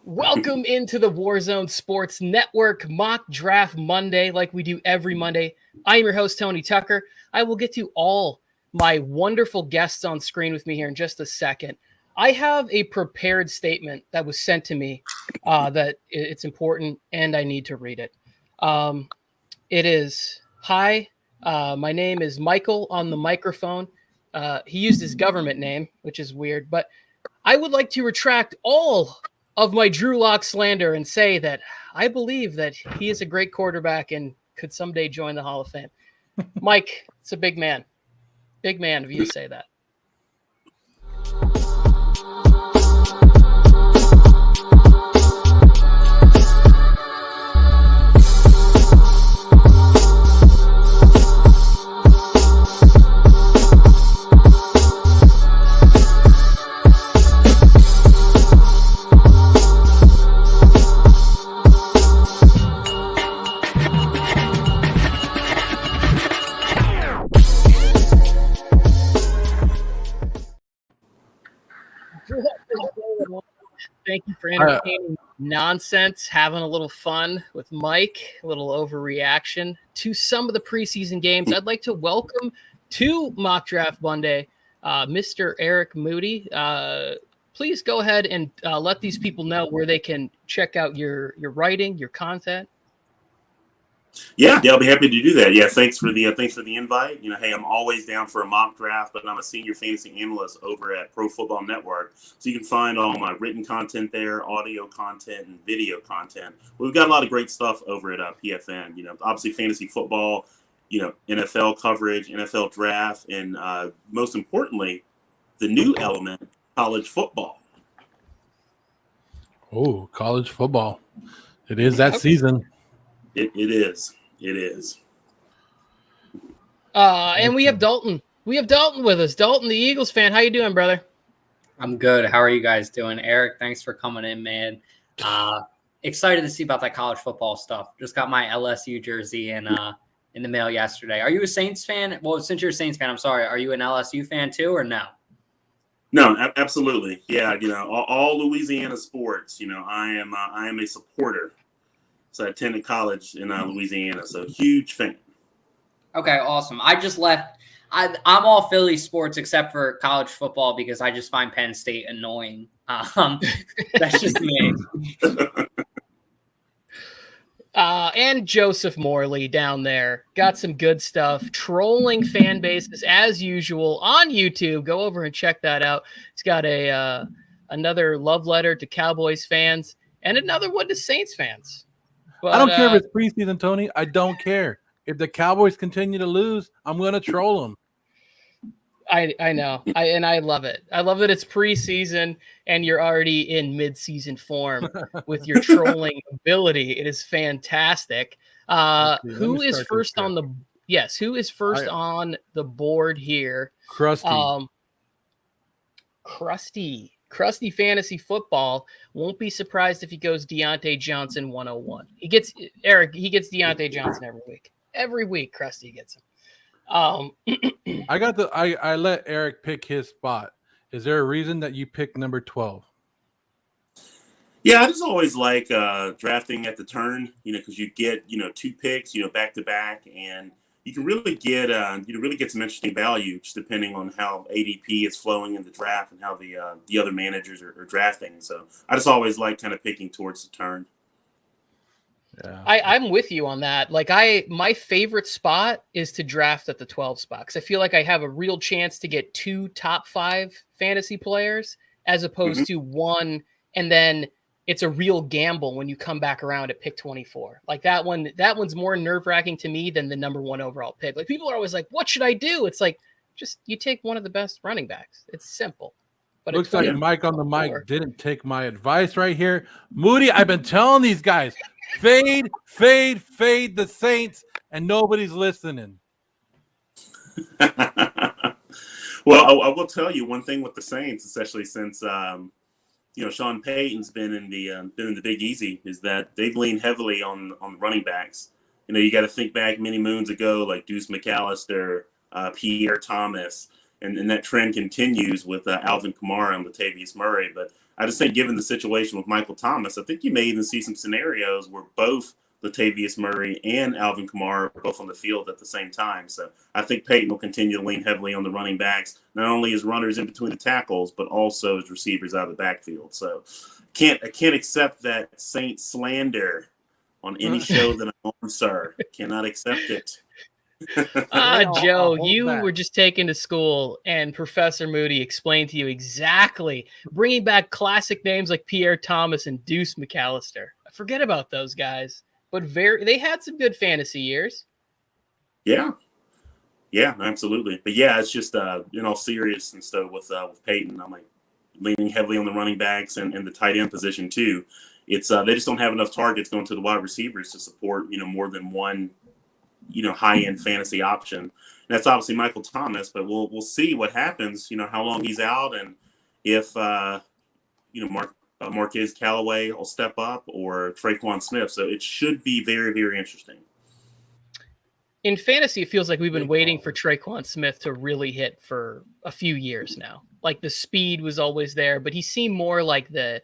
Welcome into the Warzone Sports Network Mock Draft Monday, like we do every Monday. I am your host, Tony Tucker. I will get to all my wonderful guests on screen with me here in just a second. I have a prepared statement that was sent to me that it's important, and I need to read it. It is, hi, my name is Michael on the microphone. He used his government name, which is weird, but I would like to retract all of my Drew Lock slander and say that I believe that he is a great quarterback and could someday join the Hall of Fame. Mike, it's a big man. Big man of you to say that. Thank you for entertaining nonsense, having a little fun with Mike, a little overreaction to some of the preseason games. I'd like to welcome to Mock Draft Monday, Mr. Eric Moody. Please go ahead and let these people know where they can check out your writing, your content. Yeah, I'll be happy to do that. Yeah, thanks for the invite. Hey, I'm always down for a mock draft, but I'm a senior fantasy analyst over at Pro Football Network, so you can find all my written content there, audio content, and video content. We've got a lot of great stuff over at PFN. Obviously fantasy football, NFL coverage, NFL draft, and most importantly, the new element, college football. Oh, college football! It is that season. It is. It is. And we have Dalton. We have Dalton with us. Dalton, the Eagles fan. How you doing, brother? I'm good. How are you guys doing? Eric, thanks for coming in, man. Excited to see about that college football stuff. Just got my LSU jersey in the mail yesterday. Are you a Saints fan? Well, since you're a Saints fan, I'm sorry. Are you an LSU fan too, or no? No, absolutely. Yeah, all Louisiana sports. I am a supporter. So I attended college in Louisiana, so huge fan. Okay, awesome. I just left. I'm all Philly sports except for college football because I just find Penn State annoying. That's just me. And Joseph Morley down there got some good stuff. Trolling fan bases as usual on YouTube. Go over and check that out. He's got another love letter to Cowboys fans and another one to Saints fans. But, I don't care if it's preseason, Tony. I don't care. If the Cowboys continue to lose, I'm going to troll them. I know. I love it. I love that it's preseason and you're already in mid-season form with your trolling ability. It is fantastic. Who is first on the board here? Crusty Fantasy Football. Won't be surprised if he goes Deontay Johnson 101. He gets Deontay Johnson every week. Every week, Crusty gets him. I let Eric pick his spot. Is there a reason that you picked number 12? Yeah, I just always like drafting at the turn, because you get, two picks, back to back, and you can really get some interesting value just depending on how ADP is flowing in the draft and how the other managers are drafting. So I just always like kind of picking towards the turn. Yeah. I'm with you on that. Like my favorite spot is to draft at the 12 spot because I feel like I have a real chance to get 2 top 5 fantasy players as opposed to one, and then it's a real gamble when you come back around at pick 24. Like that one's more nerve-wracking to me than the number 1 overall pick. Like people are always like, what should I do? It's like, just you take one of the best running backs. It's simple. But looks like Mike on the mic didn't take my advice right here. Moody, I've been telling these guys, fade the Saints, and nobody's listening. Well, I will tell you one thing with the Saints, especially since Sean Payton's been in the Big Easy, is that they've leaned heavily on the running backs. You got to think back many moons ago, like Deuce McAllister, Pierre Thomas. and that trend continues with Alvin Kamara and Latavius Murray. But I just think, given the situation with Michael Thomas, I think you may even see some scenarios where both Latavius Murray and Alvin Kamara are both on the field at the same time. So I think Peyton will continue to lean heavily on the running backs, not only as runners in between the tackles, but also as receivers out of the backfield. So I can't accept that Saint slander on any show that I'm on, sir. Cannot accept it. Joe, you were just taken to school and Professor Moody explained to you exactly, bringing back classic names like Pierre Thomas and Deuce McAllister. Forget about those guys, but they had some good fantasy years. Yeah, absolutely. But yeah, it's just in all seriousness though, with Peyton, I'm like leaning heavily on the running backs and the tight end position too. It's they just don't have enough targets going to the wide receivers to support more than one high-end fantasy option. And that's obviously Michael Thomas, but we'll see what happens, how long he's out and if, Marquez Callaway will step up or Traquan Smith. So it should be very, very interesting. In fantasy, it feels like we've been waiting for Traquan Smith to really hit for a few years now. Like the speed was always there, but he seemed more like the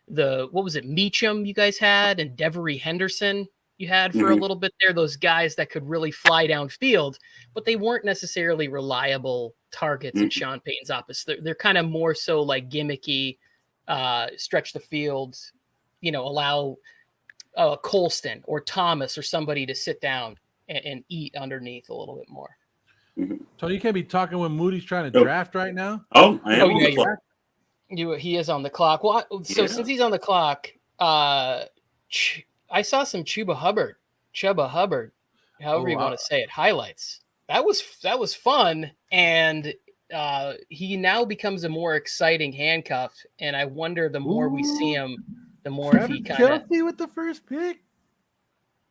what was it, Meacham you guys had and Devery Henderson you had for a little bit there, those guys that could really fly downfield, but they weren't necessarily reliable targets in Sean Payton's office. They're kind of more so like gimmicky, stretch the field, allow Colston or Thomas or somebody to sit down and eat underneath a little bit more. So you can't be talking when Moody's trying to draft right now? Oh, I am. He is on the clock. Well, since he's on the clock, I saw some Chuba Hubbard, however you want to say it, highlights. That was fun, and he now becomes a more exciting handcuff. And I wonder the more we see him, the more if he kind of Kelsey with the first pick.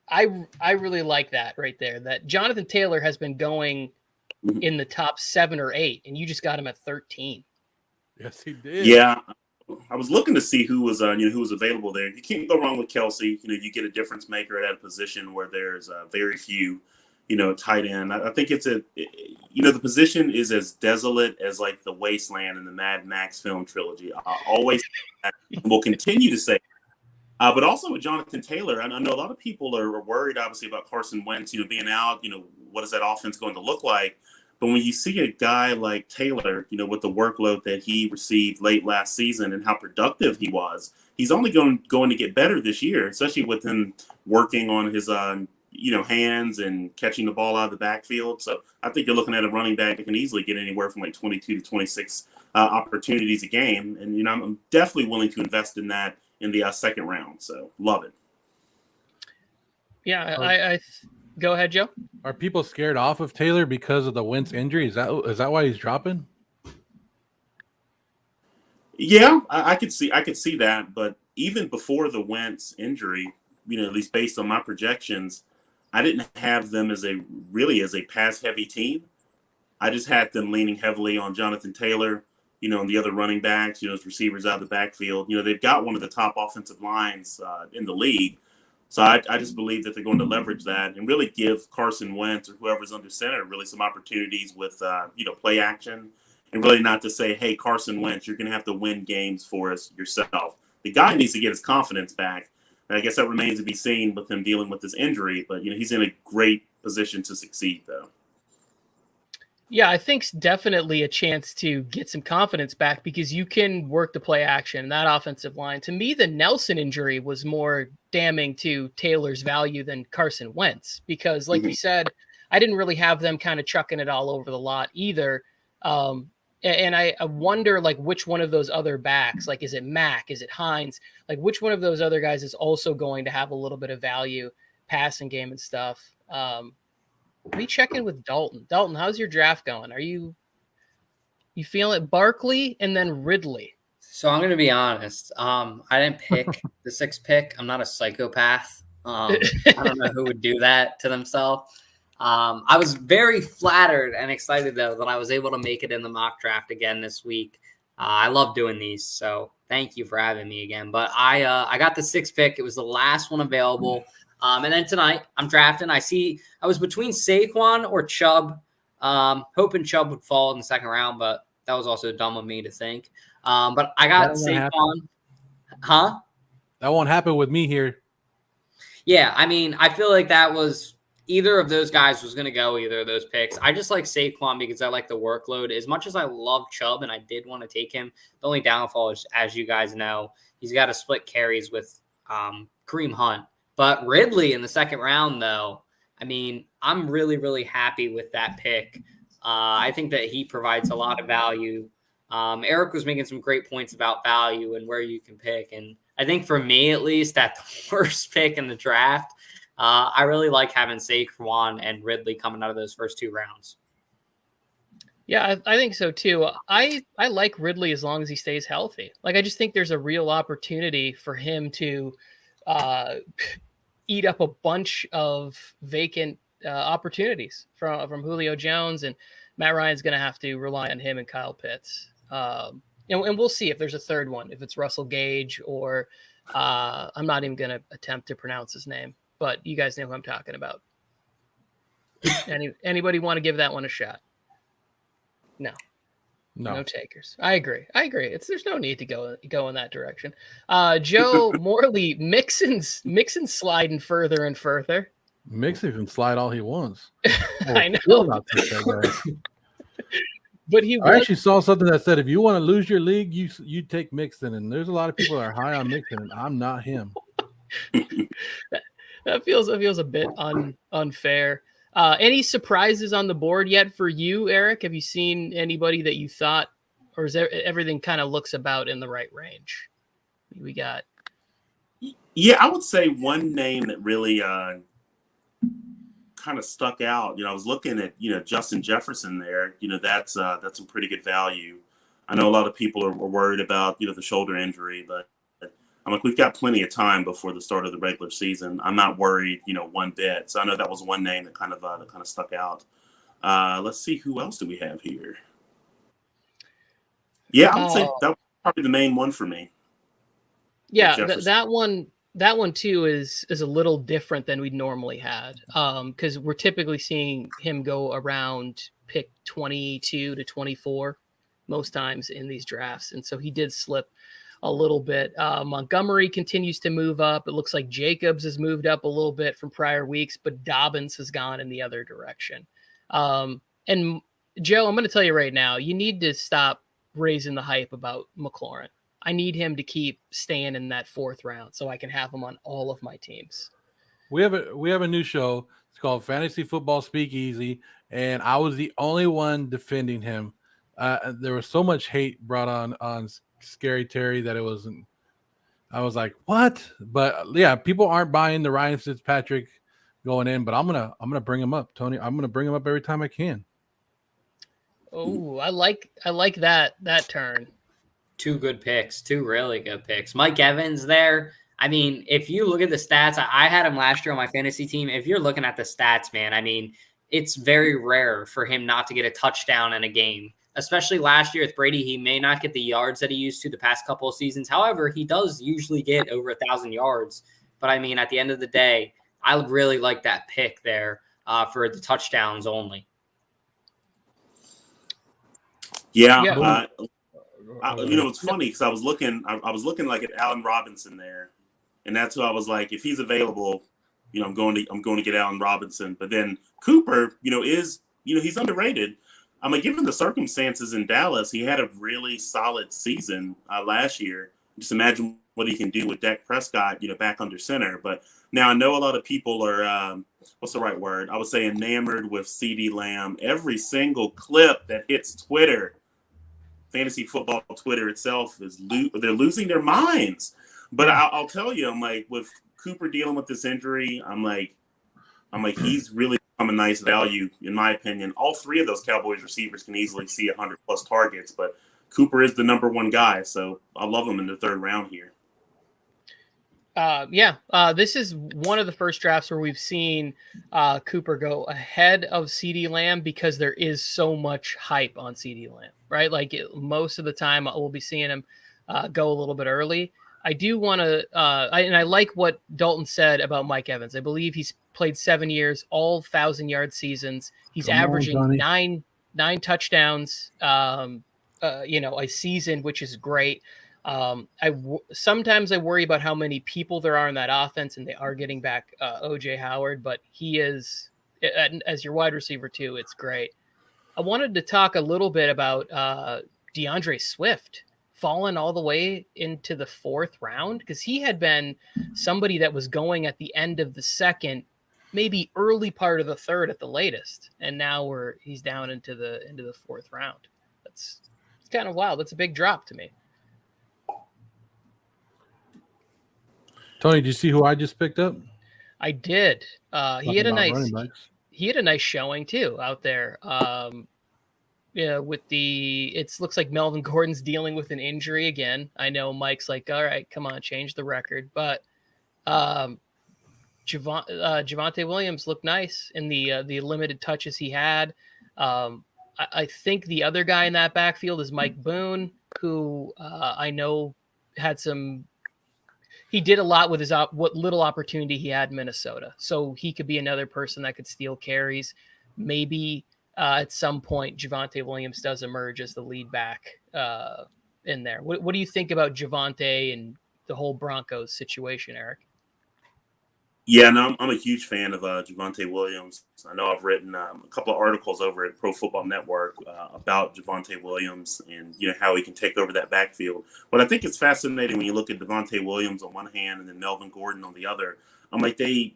I really like that right there. That Jonathan Taylor has been going in the top 7 or 8, and you just got him at 13. Yes, he did. Yeah. I was looking to see who was available there. You can't go wrong with Kelsey. You get a difference maker at a position where there's very few, tight end. I think it's the position is as desolate as like the wasteland in the Mad Max film trilogy. I always will continue to say, but also with Jonathan Taylor, I know a lot of people are worried, obviously, about Carson Wentz, being out. What is that offense going to look like? But when you see a guy like Taylor, with the workload that he received late last season and how productive he was, he's only going to get better this year, especially with him working on his, hands and catching the ball out of the backfield. So I think you're looking at a running back that can easily get anywhere from like 22 to 26 opportunities a game. And, I'm definitely willing to invest in that in the second round. So love it. Yeah, I go ahead, Joe. Are people scared off of Taylor because of the Wentz injury? Is that why he's dropping? Yeah, I could see that. But even before the Wentz injury, at least based on my projections, I didn't have them as a pass heavy team. I just had them leaning heavily on Jonathan Taylor, and the other running backs, as receivers out of the backfield. They've got one of the top offensive lines in the league. So I just believe that they're going to leverage that and really give Carson Wentz or whoever's under center really some opportunities with, play action, and really not to say, hey, Carson Wentz, you're going to have to win games for us yourself. The guy needs to get his confidence back. And I guess that remains to be seen with him dealing with this injury. But, he's in a great position to succeed, though. Yeah, I think definitely a chance to get some confidence back because you can work the play action, that offensive line. To me, the Nelson injury was more damning to Taylor's value than Carson Wentz because, like you said, I didn't really have them kind of chucking it all over the lot either. And I wonder, like, which one of those other backs, like, is it Mack? Is it Hines? Like, which one of those other guys is also going to have a little bit of value, passing game and stuff? Let me check in with Dalton. Dalton, how's your draft going? Are you feeling it? Barkley and then Ridley. So I'm going to be honest. I didn't pick the 6th pick. I'm not a psychopath. I don't know who would do that to themselves. I was very flattered and excited, though, that I was able to make it in the mock draft again this week. I love doing these, so thank you for having me again. But I got the 6th pick. It was the last one available. And then tonight I'm drafting. I was between Saquon or Chubb. Hoping Chubb would fall in the second round, but that was also dumb of me to think. But I got Saquon. Huh? That won't happen with me here. Yeah, I mean, I feel like that was either of those guys was going to go either of those picks. I just like Saquon because I like the workload. As much as I love Chubb and I did want to take him, the only downfall is, as you guys know, he's got to split carries with Kareem Hunt. But Ridley in the second round, though, I mean, I'm really, really happy with that pick. I think that he provides a lot of value. Eric was making some great points about value and where you can pick. And I think for me, at least, at the worst pick in the draft, I really like having Saquon and Ridley coming out of those first 2 rounds. Yeah, I think so too. I like Ridley as long as he stays healthy. Like, I just think there's a real opportunity for him to eat up a bunch of vacant opportunities from Julio Jones, and Matt Ryan's going to have to rely on him and Kyle Pitts. And we'll see if there's a third one, if it's Russell Gage or I'm not even going to attempt to pronounce his name, but you guys know who I'm talking about. Anybody want to give that one a shot? No takers. I agree. There's no need to go in that direction. Joe Morley, Mixon's sliding further and further. Mixon can slide all he wants. I know. But I actually saw something that said if you want to lose your league, you take Mixon, and there's a lot of people that are high on Mixon, and I'm not him. That feels a bit unfair. Any surprises on the board yet for you, Eric? Have you seen anybody that you thought, or is everything kind of looks about in the right range? We got. Yeah, I would say one name that really kind of stuck out. I was looking at Justin Jefferson there. That's some pretty good value. I know a lot of people are worried about the shoulder injury, but I'm like, we've got plenty of time before the start of the regular season. I'm not worried, one bit. So I know that was one name that kind of stuck out. Let's see, who else do we have here? Yeah, I would say that was probably the main one for me. Yeah, that one too is a little different than we normally had, because we're typically seeing him go around pick 22 to 24 most times in these drafts, and so he did slip a little bit. Montgomery continues to move up. It looks like Jacobs has moved up a little bit from prior weeks, but Dobbins has gone in the other direction. And Joe, I'm going to tell you right now, you need to stop raising the hype about McLaurin. I need him to keep staying in that 4th round so I can have him on all of my teams. We have a new show. It's called Fantasy Football Speakeasy, and I was the only one defending him. There was so much hate brought on Scary Terry that I was like, what? But yeah, people aren't buying the Ryan Fitzpatrick going in, but I'm gonna bring him up, Tony. I'm gonna bring him up every time I can. Oh, I like that turn. 2 good picks, 2 really good picks. Mike Evans there. I mean, if you look at the stats, I had him last year on my fantasy team. If you're looking at the stats, man, I mean, it's very rare for him not to get a touchdown in a game. Especially last year with Brady, he may not get the yards that he used to the past couple of seasons. However, he does usually get over 1,000 yards. But I mean, at the end of the day, I really like that pick there for the touchdowns only. Yeah. It's funny because I was looking like at Allen Robinson there, and that's who I was like, if he's available, I'm going to get Allen Robinson. But then Cooper, he's underrated. Given the circumstances in Dallas, he had a really solid season last year. Just imagine what he can do with Dak Prescott, back under center. But now I know a lot of people are, what's the right word? I would say enamored with CeeDee Lamb. Every single clip that hits Twitter, fantasy football Twitter itself, they're losing their minds. But I'll tell you, I'm like, with Cooper dealing with this injury, I'm like, he's really a nice value, in my opinion. All 3 of those Cowboys receivers can easily see 100+ targets, but Cooper is the number 1 guy, so I love him in the 3rd round here. This is one of the first drafts where we've seen Cooper go ahead of CeeDee Lamb because there is so much hype on CeeDee Lamb, right? Like most of the time we'll be seeing him go a little bit early. I do want to, and I like what Dalton said about Mike Evans. I believe he's played 7 years, all 1,000-yard seasons. He's Come on, averaging Johnny. nine touchdowns, a season, which is great. Sometimes I worry about how many people there are in that offense, and they are getting back OJ Howard, but he is, as your wide receiver too. It's great. I wanted to talk a little bit about Deandre Swift fallen all the way into the 4th round, because he had been somebody that was going at the end of the 2nd, maybe early part of the 3rd at the latest, and now he's down into the 4th round. It's kind of wild. That's a big drop to me. Tony, did you see who I just picked up? I did. He had a nice showing too out there. It looks like Melvin Gordon's dealing with an injury again. I know Mike's like, all right, come on, change the record. But Javonte Williams looked nice in the limited touches he had. I think the other guy in that backfield is Mike Boone, who I know he did a lot with what little opportunity he had in Minnesota. So he could be another person that could steal carries. Maybe at some point, Javonte Williams does emerge as the lead back in there. What do you think about Javonte and the whole Broncos situation, Eric? Yeah, no, I'm a huge fan of Javonte Williams. I know I've written a couple of articles over at Pro Football Network about Javonte Williams and how he can take over that backfield. But I think it's fascinating when you look at Javonte Williams on one hand and then Melvin Gordon on the other. I'm like they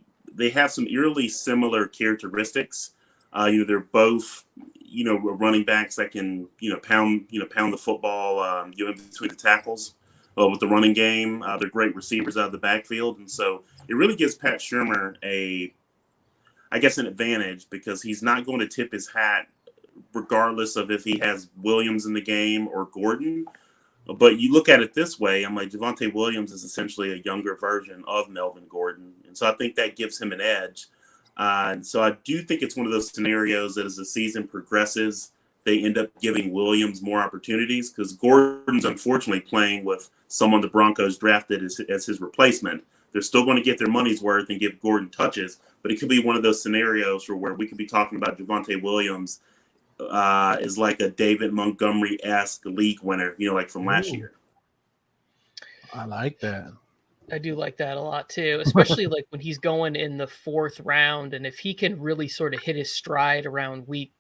have some eerily similar characteristics. They're both running backs that can pound the football in between the tackles. With the running game, they're great receivers out of the backfield, and so it really gives Pat Shurmur an advantage, because he's not going to tip his hat regardless of if he has Williams in the game or Gordon. But you look at it this way, I'm like, Javonte Williams is essentially a younger version of Melvin Gordon, and so I think that gives him an edge. And so I do think it's one of those scenarios that as the season progresses, they end up giving Williams more opportunities, because Gordon's unfortunately playing with someone the Broncos drafted as his replacement. They're still going to get their money's worth and give Gordon touches, but it could be one of those scenarios where we could be talking about Javonte Williams is like a David Montgomery-esque league winner, like from last year. I like that. I do like that a lot too, especially like when he's going in the 4th round, and if he can really sort of hit his stride around week,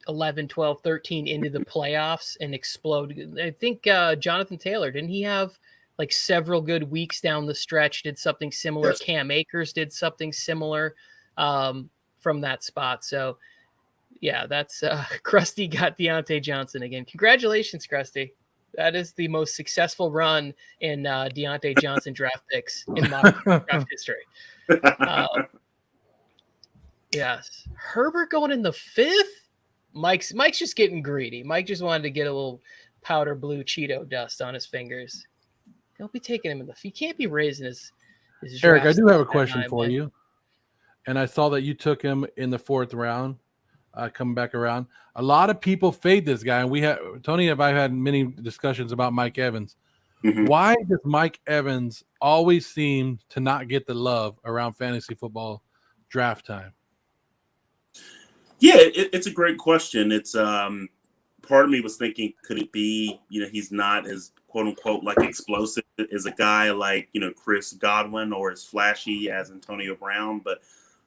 11, 12, 13 into the playoffs and explode. I think Jonathan Taylor, didn't he have like several good weeks down the stretch, did something similar? Yes. Cam Akers did something similar from that spot. So yeah, that's Krusty got Deontay Johnson again. Congratulations, Krusty. That is the most successful run in Deontay Johnson draft picks in modern draft history. Yes. Herbert going in the 5th? Mike's just getting greedy. Mike just wanted to get a little powder blue Cheeto dust on his fingers. Don't be taking him in the. He can't be raising his Eric, I do have a question for you. And I saw that you took him in the 4th round, coming back around. A lot of people fade this guy, and Tony and I have had many discussions about Mike Evans. Mm-hmm. Why does Mike Evans always seem to not get the love around fantasy football draft time? Yeah, it's a great question. It's part of me was thinking, could it be, he's not as quote unquote like explosive as a guy like, Chris Godwin, or as flashy as Antonio Brown. But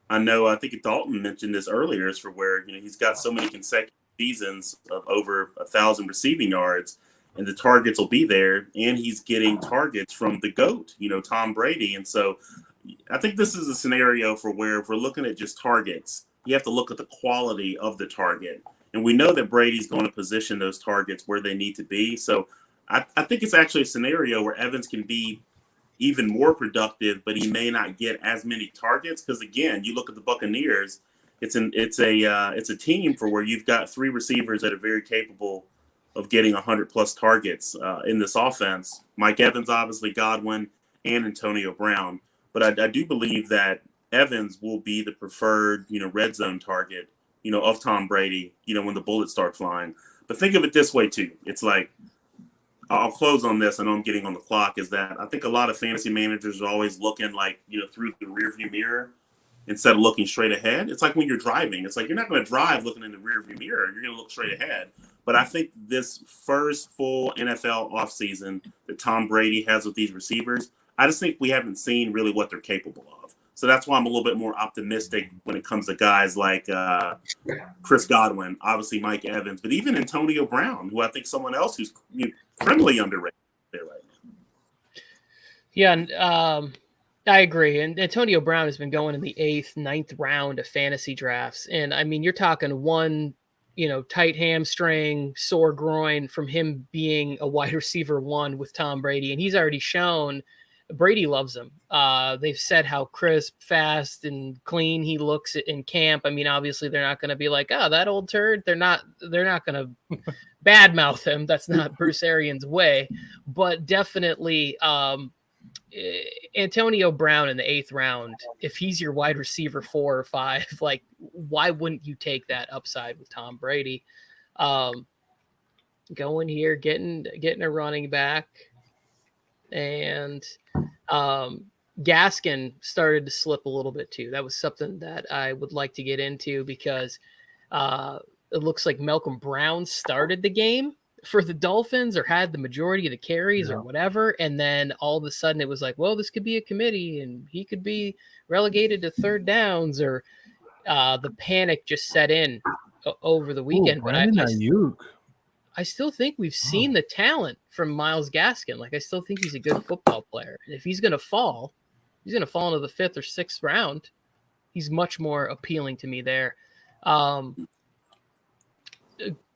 I think Dalton mentioned this earlier, is for where, he's got so many consecutive seasons of over 1,000 receiving yards, and the targets will be there, and he's getting targets from the GOAT, Tom Brady. And so I think this is a scenario for where, if we're looking at just targets, you have to look at the quality of the target. And we know that Brady's going to position those targets where they need to be. So I think it's actually a scenario where Evans can be even more productive, but he may not get as many targets. Because again, you look at the Buccaneers, it's a team for where you've got 3 receivers that are very capable of getting 100+ targets in this offense. Mike Evans, obviously, Godwin, and Antonio Brown. But I do believe that Evans will be the preferred, red zone target, of Tom Brady, when the bullets start flying. But think of it this way too. It's like I'll close on this. I know I'm getting on the clock. Is that I think a lot of fantasy managers are always looking like, through the rearview mirror instead of looking straight ahead. It's like when you're driving. It's like you're not going to drive looking in the rearview mirror. You're going to look straight ahead. But I think this first full NFL offseason that Tom Brady has with these receivers, I just think we haven't seen really what they're capable of. So that's why I'm a little bit more optimistic when it comes to guys like Chris Godwin, obviously Mike Evans, but even Antonio Brown, who I think someone else who's criminally underrated there right now. Yeah, and I agree. And Antonio Brown has been going in the 8th, 9th round of fantasy drafts. And I mean, you're talking one, tight hamstring, sore groin from him being a wide receiver 1 with Tom Brady. And he's already shown Brady loves him. They've said how crisp, fast, and clean he looks in camp. I mean, obviously they're not going to be like, oh, that old turd. They're not going to badmouth him. That's not Bruce Arians' way. But definitely Antonio Brown in the 8th round, if he's your wide receiver 4 or 5, like, why wouldn't you take that upside with Tom Brady? Going here, getting a running back. And Gaskin started to slip a little bit too. That was something that I would like to get into because it looks like Malcolm Brown started the game for the Dolphins or had the majority of the carries or whatever. And then all of a sudden it was like, well, this could be a committee and he could be relegated to 3rd downs, or the panic just set in over the weekend. But I still think we've seen the talent from Myles Gaskin. Like, I still think he's a good football player. And if he's going to fall into the 5th or 6th round. He's much more appealing to me there.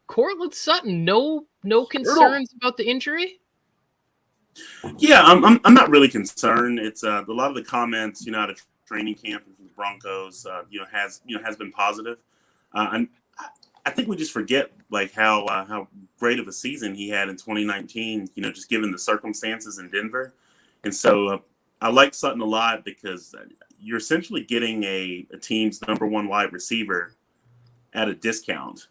Cortland Sutton, no concerns about the injury? Yeah, I'm not really concerned. It's a lot of the comments, out of training camp from the Broncos, has been positive. And I think we just forget like how great of a season he had in 2019, just given the circumstances in Denver. And so I like Sutton a lot because you're essentially getting a team's number 1 wide receiver at a discount.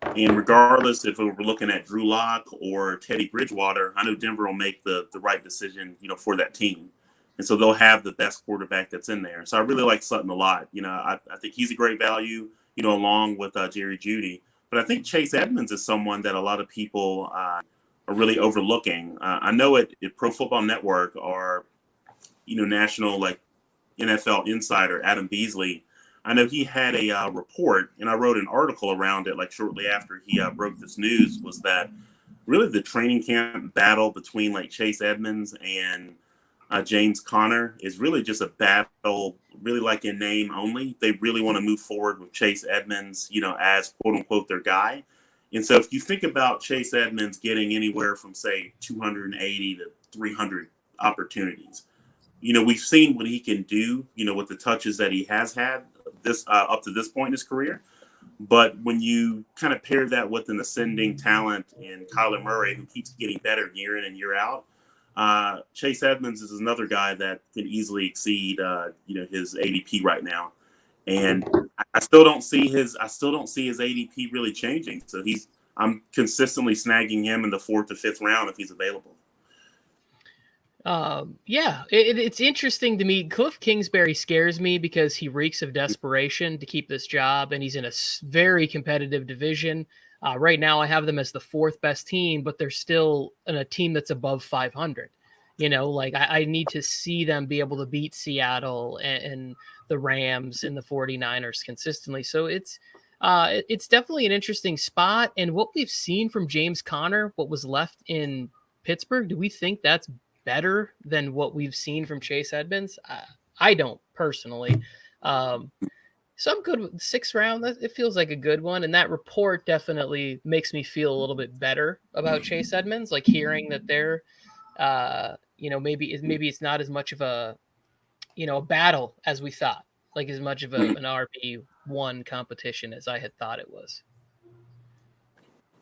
And regardless if we're looking at Drew Lock or Teddy Bridgewater, I know Denver will make the right decision, for that team. And so they'll have the best quarterback that's in there. So I really like Sutton a lot. I think he's a great value, along with Jerry Jeudy. But I think Chase Edmonds is someone that a lot of people are really overlooking. I know at Pro Football Network, our, national like NFL insider, Adam Beasley, I know he had a report, and I wrote an article around it like shortly after he broke this news, was that really the training camp battle between like Chase Edmonds and James Conner is really just a battle, really like in name only. They really want to move forward with Chase Edmonds, as quote unquote their guy. And so if you think about Chase Edmonds getting anywhere from say 280 to 300 opportunities, we've seen what he can do, with the touches that he has had this up to this point in his career. But when you kind of pair that with an ascending talent in Kyler Murray, who keeps getting better year in and year out, Chase Edmonds is another guy that can easily exceed, his ADP right now. And I still don't see his ADP really changing. So I'm consistently snagging him in the 4th to 5th round if he's available. It's interesting to me. Cliff Kingsbury scares me because he reeks of desperation to keep this job, and he's in a very competitive division. Right now, I have them as the 4th best team, but they're still in a team that's above 500. I need to see them be able to beat Seattle and the Rams and the 49ers consistently. So it's definitely an interesting spot. And what we've seen from James Conner, what was left in Pittsburgh, do we think that's better than what we've seen from Chase Edmonds? I don't personally. So I'm good with the 6th round. It feels like a good one. And that report definitely makes me feel a little bit better about Chase Edmonds, like hearing that they're, maybe it's not as much of a, a battle as we thought, like as much of an RB1 competition as I had thought it was.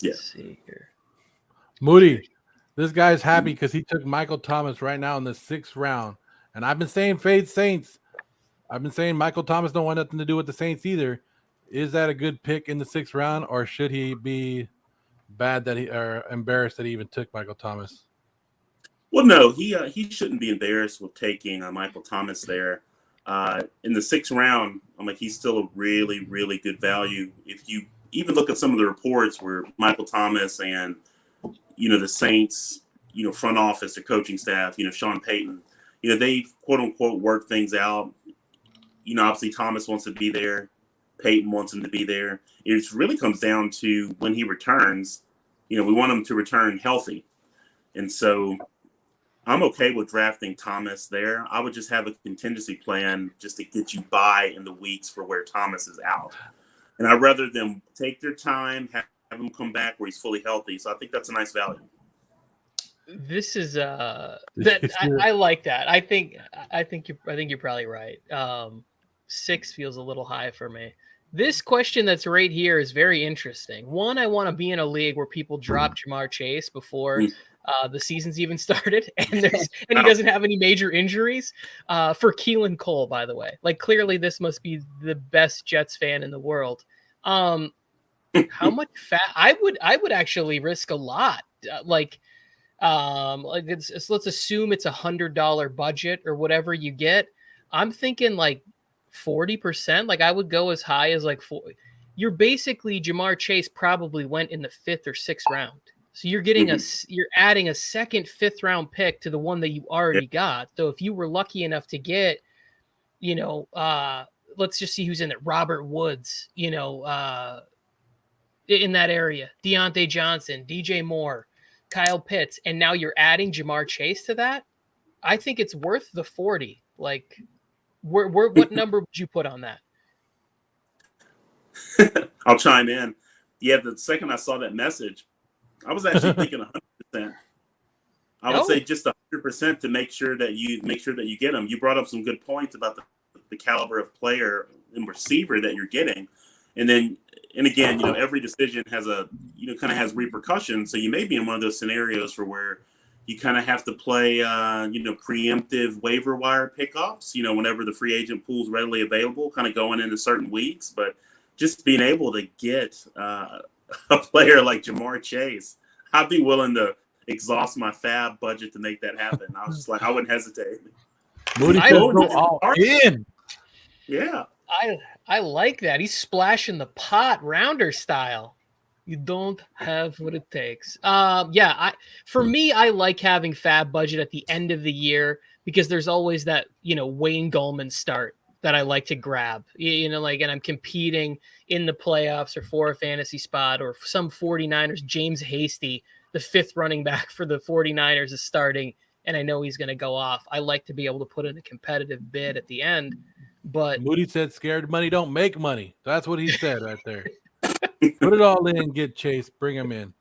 Yeah. Let's see here. Moody, this guy's happy because he took Michael Thomas right now in the 6th round. And I've been saying fade Saints. I've been saying Michael Thomas don't want nothing to do with the Saints either. Is that a good pick in the 6th round, or should he be bad that or embarrassed that he even took Michael Thomas? Well, no, he shouldn't be embarrassed with taking Michael Thomas there. In the 6th round, I'm like, he's still a really, really good value. If you even look at some of the reports where Michael Thomas and, the Saints, front office, the coaching staff, Sean Payton, they've quote unquote worked things out. Obviously Thomas wants to be there. Payton wants him to be there. It really comes down to when he returns, we want him to return healthy. And so I'm okay with drafting Thomas there. I would just have a contingency plan just to get you by in the weeks for where Thomas is out. And I'd rather them take their time, have him come back where he's fully healthy. So I think that's a nice value. This is I like that. I think you're probably right. 6 feels a little high for me. This question that's right here is very interesting. One, I want to be in a league where people drop Jamar Chase before the season's even started, and he doesn't have any major injuries. For Keelan Cole, by the way, like clearly this must be the best Jets fan in the world. How much fat? I would actually risk a lot. Let's assume it's $100 budget or whatever you get. I'm thinking like 40%. Like I would go as high as like 4. You're basically Jamar Chase probably went in the 5th or 6th round. So you're getting you're adding a second, 5th round pick to the one that you already got. So if you were lucky enough to get, let's just see who's in it. Robert Woods, in that area, Deontay Johnson, DJ Moore, Kyle Pitts, and now you're adding Jamar Chase to that. I think it's worth the 40. Like, what number would you put on that? I'll chime in. Yeah, the second I saw that message, I was actually thinking 100%. I would say just 100% to make sure that you get them. You brought up some good points about the caliber of player and receiver that you're getting, and again, every decision has kind of has repercussions. So you may be in one of those scenarios for where you kind of have to play, preemptive waiver wire pickups. Whenever the free agent pool is readily available, kind of going into certain weeks, but just being able to get a player like Jamar Chase, I'd be willing to exhaust my fab budget to make that happen. I was just like, I wouldn't hesitate. Moody go all in. Yeah. I like that. He's splashing the pot rounder style. You don't have what it takes. For me, I like having fab budget at the end of the year because there's always that, Wayne Gallman start that I like to grab, and I'm competing in the playoffs or for a fantasy spot, or some 49ers, James Hasty, the 5th running back for the 49ers is starting, and I know he's going to go off. I like to be able to put in a competitive bid at the end. But Moody said scared money don't make money. That's what he said right there. Put it all in, get Chase, bring him in.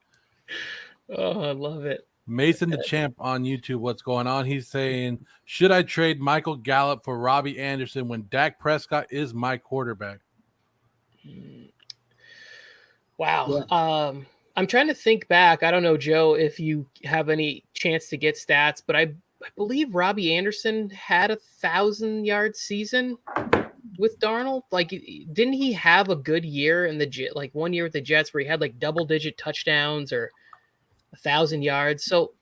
Oh, I love it. Mason the Champ on YouTube, what's going on? He's saying, should I trade Michael Gallup for Robbie Anderson when Dak Prescott is my quarterback? Wow. Yeah. I'm trying to think back. I don't know, Joe, if you have any chance to get stats, but I believe Robbie Anderson had 1,000-yard season with Darnold. Like, didn't he have a good year in the 1 year with the Jets where he had like double-digit touchdowns or 1,000 yards? So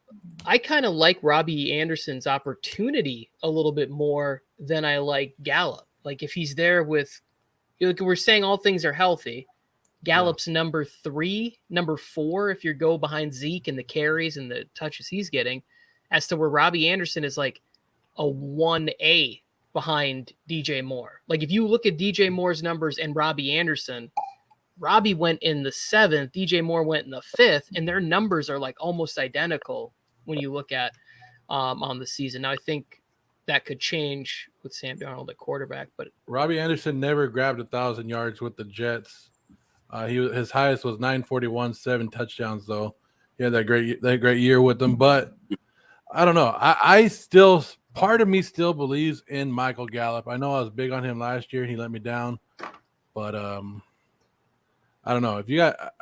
I kind of like Robbie Anderson's opportunity a little bit more than I like Gallup. Like if he's there with, we're saying all things are healthy. Gallup's number 3, number 4, if you go behind Zeke and the carries and the touches he's getting, as to where Robbie Anderson is like a 1A behind DJ Moore. Like if you look at DJ Moore's numbers and Robbie Anderson, Robbie went in the 7th, DJ Moore went in the 5th, and their numbers are like almost identical when you look at on the season. Now I think that could change with Sam Darnold at quarterback, but Robbie Anderson never grabbed 1,000 yards with the Jets. His highest was 941, 7 touchdowns though. He had that great year with them, but I don't know. I still, part of me still believes in Michael Gallup. I know I was big on him last year and he let me down, but I don't know. If you got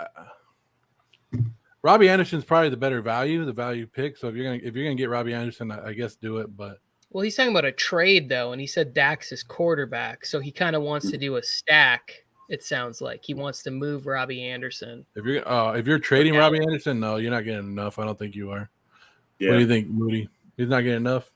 Robbie Anderson's probably the better value pick. So if you're gonna get Robbie Anderson, I guess do it. But well, he's talking about a trade though, and he said Dak's his quarterback, so he kind of wants to do a stack It sounds like he wants to move Robbie Anderson. If you're trading Robbie Anderson, no, you're not getting enough. I don't think you are. Yeah. What do you think, Moody? He's not getting enough.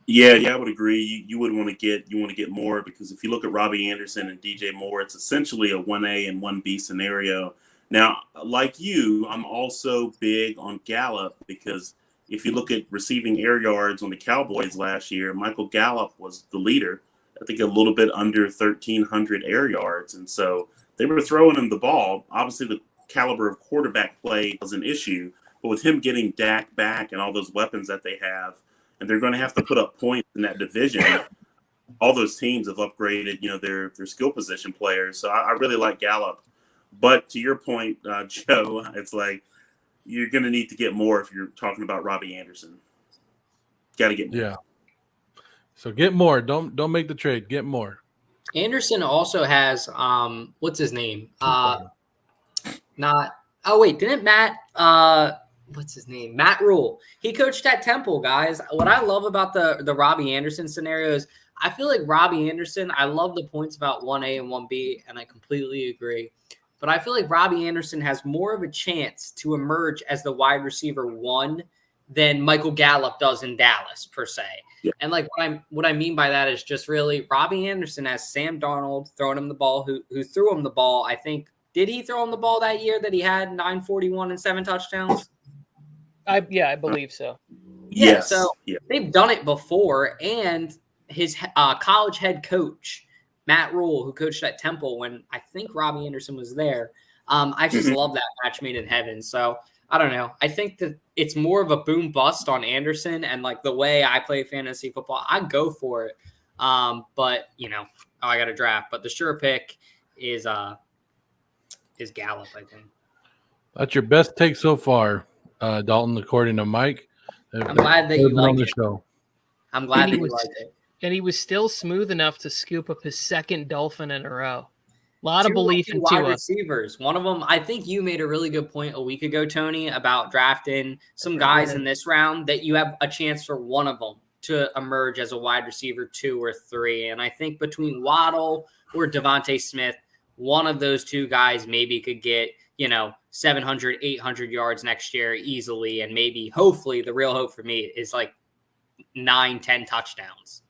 Yeah, I would agree. You would want to get more, because if you look at Robbie Anderson and DJ Moore, it's essentially a 1A and 1B scenario. Now, like you, I'm also big on Gallup, because if you look at receiving air yards on the Cowboys last year, Michael Gallup was the leader. I think a little bit under 1,300 air yards. And so they were throwing him the ball. Obviously, the caliber of quarterback play was an issue. But with him getting Dak back and all those weapons that they have, and they're going to have to put up points in that division, all those teams have upgraded, their skill position players. So I really like Gallup. But to your point, Joe, it's like you're going to need to get more if you're talking about Robbie Anderson. Got to get more. Yeah. So get more. Don't make the trade. Get more. Anderson also has what's his name? Didn't Matt what's his name? Matt Rule. He coached at Temple, guys. What I love about the Robbie Anderson scenario is I feel like Robbie Anderson, I love the points about 1A and 1B, and I completely agree. But I feel like Robbie Anderson has more of a chance to emerge as the wide receiver 1 than Michael Gallup does in Dallas, per se. Yeah. And like what I mean by that is just really Robbie Anderson has Sam Darnold throwing him the ball, who threw him the ball. I think, did he throw him the ball that year that he had 941 and 7 touchdowns? I believe so. Yeah, Yes. so they've done it before, and his college head coach, Matt Rule, who coached at Temple when I think Robbie Anderson was there. I just love that match made in heaven. So I don't know. I think that it's more of a boom bust on Anderson, and like the way I play fantasy football, I go for it. But I got a draft. But the sure pick is Gallup, I think. That's your best take so far, Dalton, according to Mike. I'm glad that you like it. Show. I'm glad that you like it. And he was still smooth enough to scoop up his second Dolphin in a row. A lot of belief in wide Tua. receivers. One of them, I think you made a really good point a week ago, Tony, about drafting some guys in this round that you have a chance for one of them to emerge as a wide receiver 2 or 3. And I think between Waddle or Devontae Smith, one of those two guys maybe could get, 700, 800 yards next year easily. And maybe, hopefully, the real hope for me is like 9, 10 touchdowns.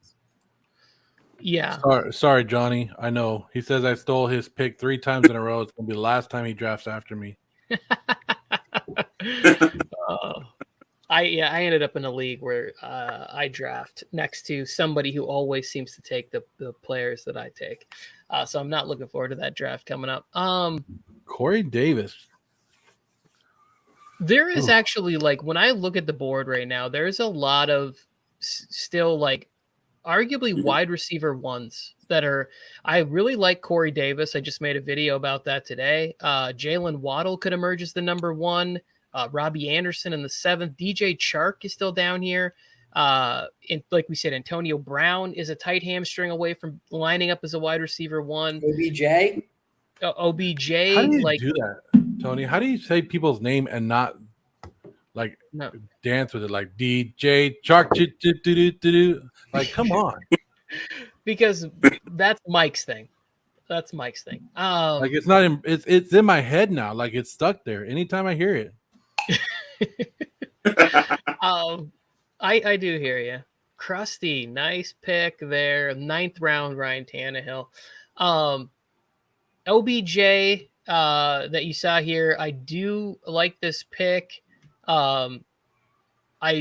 Yeah. Sorry, Johnny. I know. He says I stole his pick 3 times in a row. It's going to be the last time he drafts after me. I ended up in a league where I draft next to somebody who always seems to take the players that I take. So I'm not looking forward to that draft coming up. Corey Davis. There is actually, like, when I look at the board right now, there's a lot of still, like, arguably wide receiver 1s that are. I really like Corey Davis. I just made a video about that today. Jalen Waddle could emerge as the number 1. Robbie Anderson in the 7th. DJ Chark is still down here. And like we said, Antonio Brown is a tight hamstring away from lining up as a wide receiver 1. OBJ. OBJ. How do you like, do that, Tony? How do you say people's name and not like dance with it, like DJ Chark? Like, come on. Because that's Mike's thing. Like, it's not in, it's in my head now. Like, it's stuck there anytime I hear it. I do hear you. Krusty, nice pick there. 9th round, Ryan Tannehill. OBJ that you saw here, I do like this pick. I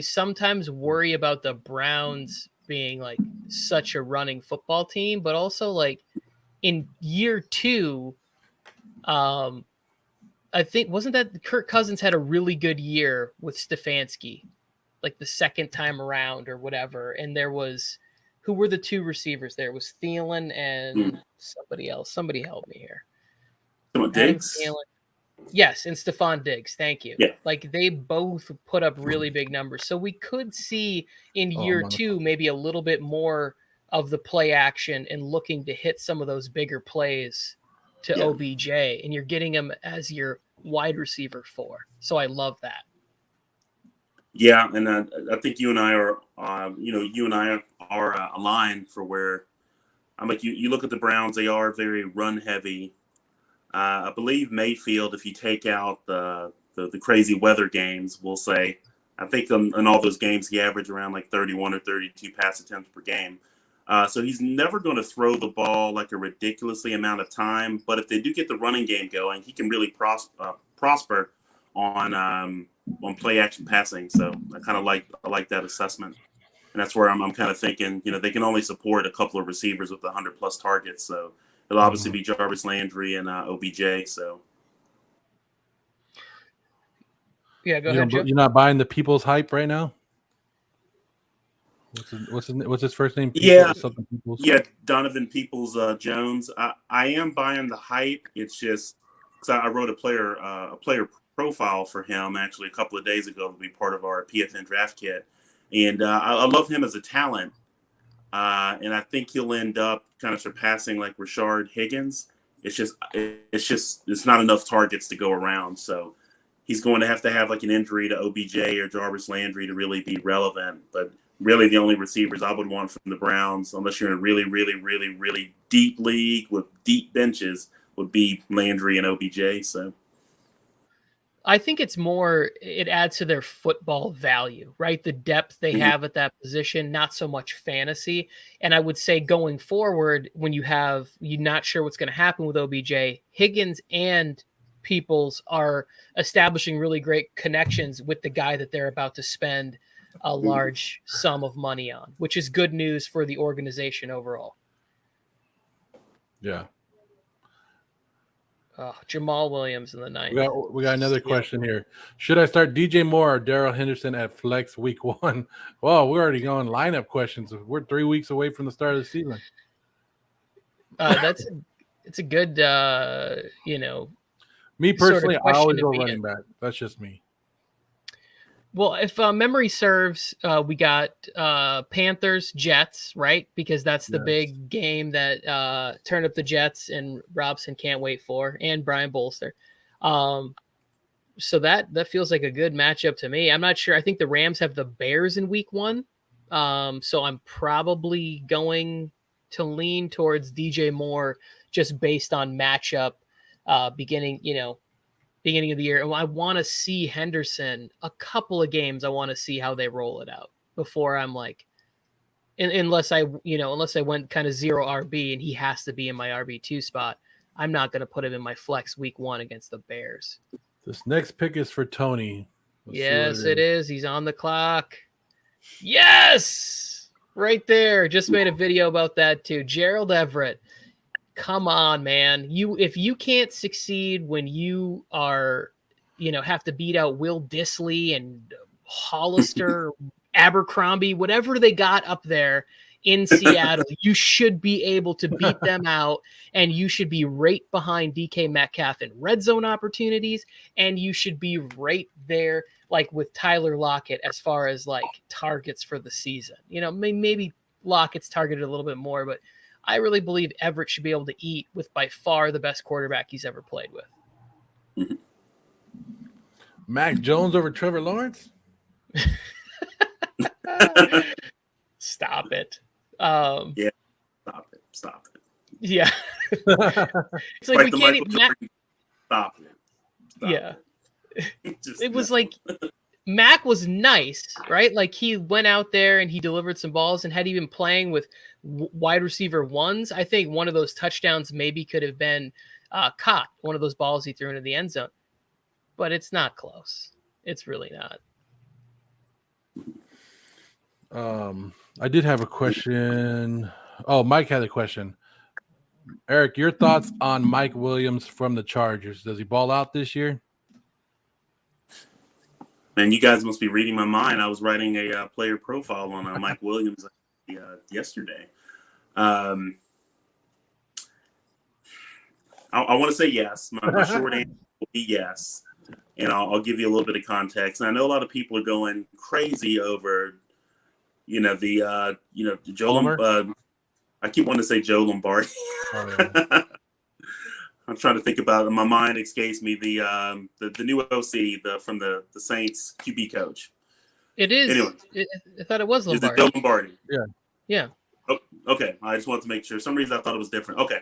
sometimes worry about the Browns being like such a running football team, but also like in year 2, I think wasn't that Kirk Cousins had a really good year with Stefanski, like the second time around or whatever. And there was, who were the 2 receivers there? It was Thielen and somebody else. Somebody help me here. Diggs. Yes, and Stephon Diggs. Thank you. Yeah. Like they both put up really big numbers. So we could see in year 2 maybe a little bit more of the play action and looking to hit some of those bigger plays to OBJ. And you're getting him as your wide receiver 4. So I love that. Yeah, and I think you and I are, aligned for where I'm like, you look at the Browns, they are very run heavy. I believe Mayfield, if you take out the crazy weather games, we'll say, I think in all those games he averaged around like 31 or 32 pass attempts per game. So he's never going to throw the ball like a ridiculously amount of time. But if they do get the running game going, he can really prosper on play action passing. So I like that assessment. And that's where I'm kind of thinking, they can only support a couple of receivers with 100+ targets. So it'll obviously be Jarvis Landry and OBJ. So. Yeah, go ahead, Joe. You're not buying the people's hype right now? What's his first name? Peoples? Yeah, Donovan Peoples Jones. I am buying the hype. It's just because I wrote a player profile for him actually a couple of days ago to be part of our PFN draft kit, and I love him as a talent, and I think he'll end up kind of surpassing like Rashard Higgins. It's not enough targets to go around, so he's going to have like an injury to OBJ or Jarvis Landry to really be relevant, but. Really, the only receivers I would want from the Browns, unless you're in a really, really, really, really deep league with deep benches, would be Landry and OBJ. So, I think it adds to their football value, right? The depth they have at that position, not so much fantasy. And I would say going forward, when you're not sure what's going to happen with OBJ, Higgins and Peoples are establishing really great connections with the guy that they're about to spend a large sum of money on, which is good news for the organization overall. Yeah. Jamal Williams in the ninth. We got another question here. Should I start DJ Moore or Darrell Henderson at flex week 1? Well, we're already going lineup questions. We're 3 weeks away from the start of the season. It's a good, me personally, sort of I always go running back. That's just me. Well, if memory serves, we got Panthers, Jets, right? Because that's the big game that turned up the Jets and Robson can't wait for, and Brian Bolster. So that feels like a good matchup to me. I'm not sure. I think the Rams have the Bears in week 1. So I'm probably going to lean towards DJ Moore just based on matchup beginning of the year. And I want to see Henderson a couple of games. I want to see how they roll it out before I'm like, unless I went kind of 0 RB and he has to be in my RB2 spot, I'm not going to put him in my flex week 1 against the Bears. This next pick is for Tony. Yes, it is. He's on the clock. Yes, right there. Just made a video about that too. Gerald Everett. Come on, man. If you can't succeed when you are, have to beat out Will Dissly and Hollister, Abercrombie, whatever they got up there in Seattle, you should be able to beat them out, and you should be right behind DK Metcalf in red zone opportunities, and you should be right there like with Tyler Lockett as far as like targets for the season. Maybe Lockett's targeted a little bit more, but I really believe Everett should be able to eat with by far the best quarterback he's ever played with. Mac Jones over Trevor Lawrence? Stop it. Yeah, stop it. Yeah. It's like we can't even... Stop it. Yeah. It was like Mac was nice, right? Like he went out there and he delivered some balls, and had he been playing with wide receiver ones, I think one of those touchdowns maybe could have been caught, one of those balls he threw into the end zone. But it's not close. It's really not. I did have a question. Oh, Mike had a question. Eric, your thoughts on Mike Williams from the Chargers? Does he ball out this year? Man, you guys must be reading my mind. I was writing a player profile on Mike Williams yesterday. I want to say yes. My short answer will be yes, and I'll give you a little bit of context. And I know a lot of people are going crazy over, Joe. I keep wanting to say Joe Lombardi. Oh, yeah. I'm trying to think about it. My mind escapes me. The new OC from the Saints QB coach. It is. Anyway, I thought it was Lombardi. Is it Joe Lombardi? Yeah. Yeah. Oh, okay. I just wanted to make sure. For some reason I thought it was different. Okay.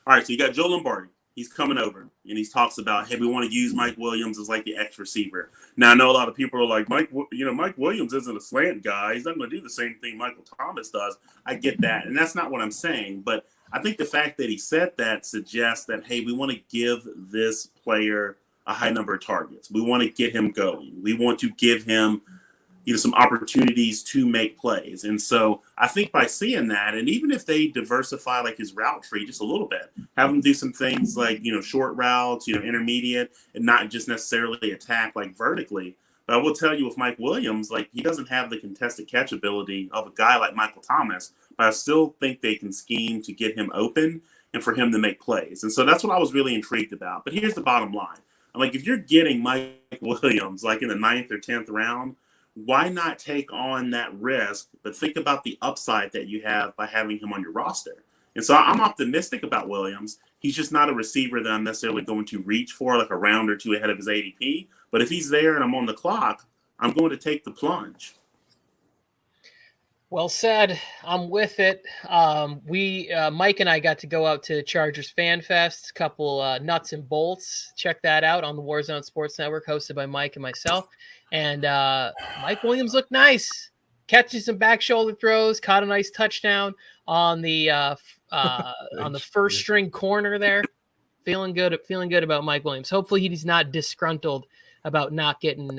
All right. So you got Joe Lombardi. he's coming over and he talks about, hey, we want to use Mike Williams as like the X receiver. Now I know a lot of people are like, Mike Williams isn't a slant guy. He's not going to do the same thing Michael Thomas does. I get that, and that's not what I'm saying. But I think the fact that he said that suggests that, hey, we want to give this player a high number of targets. We want to get him going. We want to give him some opportunities to make plays. And so I think by seeing that, and even if they diversify like his route tree just a little bit, have him do some things like, short routes, intermediate, and not just necessarily attack like vertically. But I will tell you with Mike Williams, like he doesn't have the contested catch ability of a guy like Michael Thomas, but I still think they can scheme to get him open and for him to make plays. And so that's what I was really intrigued about. But here's the bottom line. I'm like, if you're getting Mike Williams like in the 9th or 10th round, why not take on that risk, but think about the upside that you have by having him on your roster? And so I'm optimistic about Williams. He's just not a receiver that I'm necessarily going to reach for like a round or two ahead of his ADP. But if he's there and I'm on the clock, I'm going to take the plunge. Well said. I'm with it. Mike and I got to go out to Chargers Fan Fest, a couple nuts and bolts. Check that out on the Warzone Sports Network, hosted by Mike and myself. And Mike Williams looked nice, catching some back shoulder throws, caught a nice touchdown on the first string corner there. Feeling good about Mike Williams. Hopefully he's not disgruntled about not getting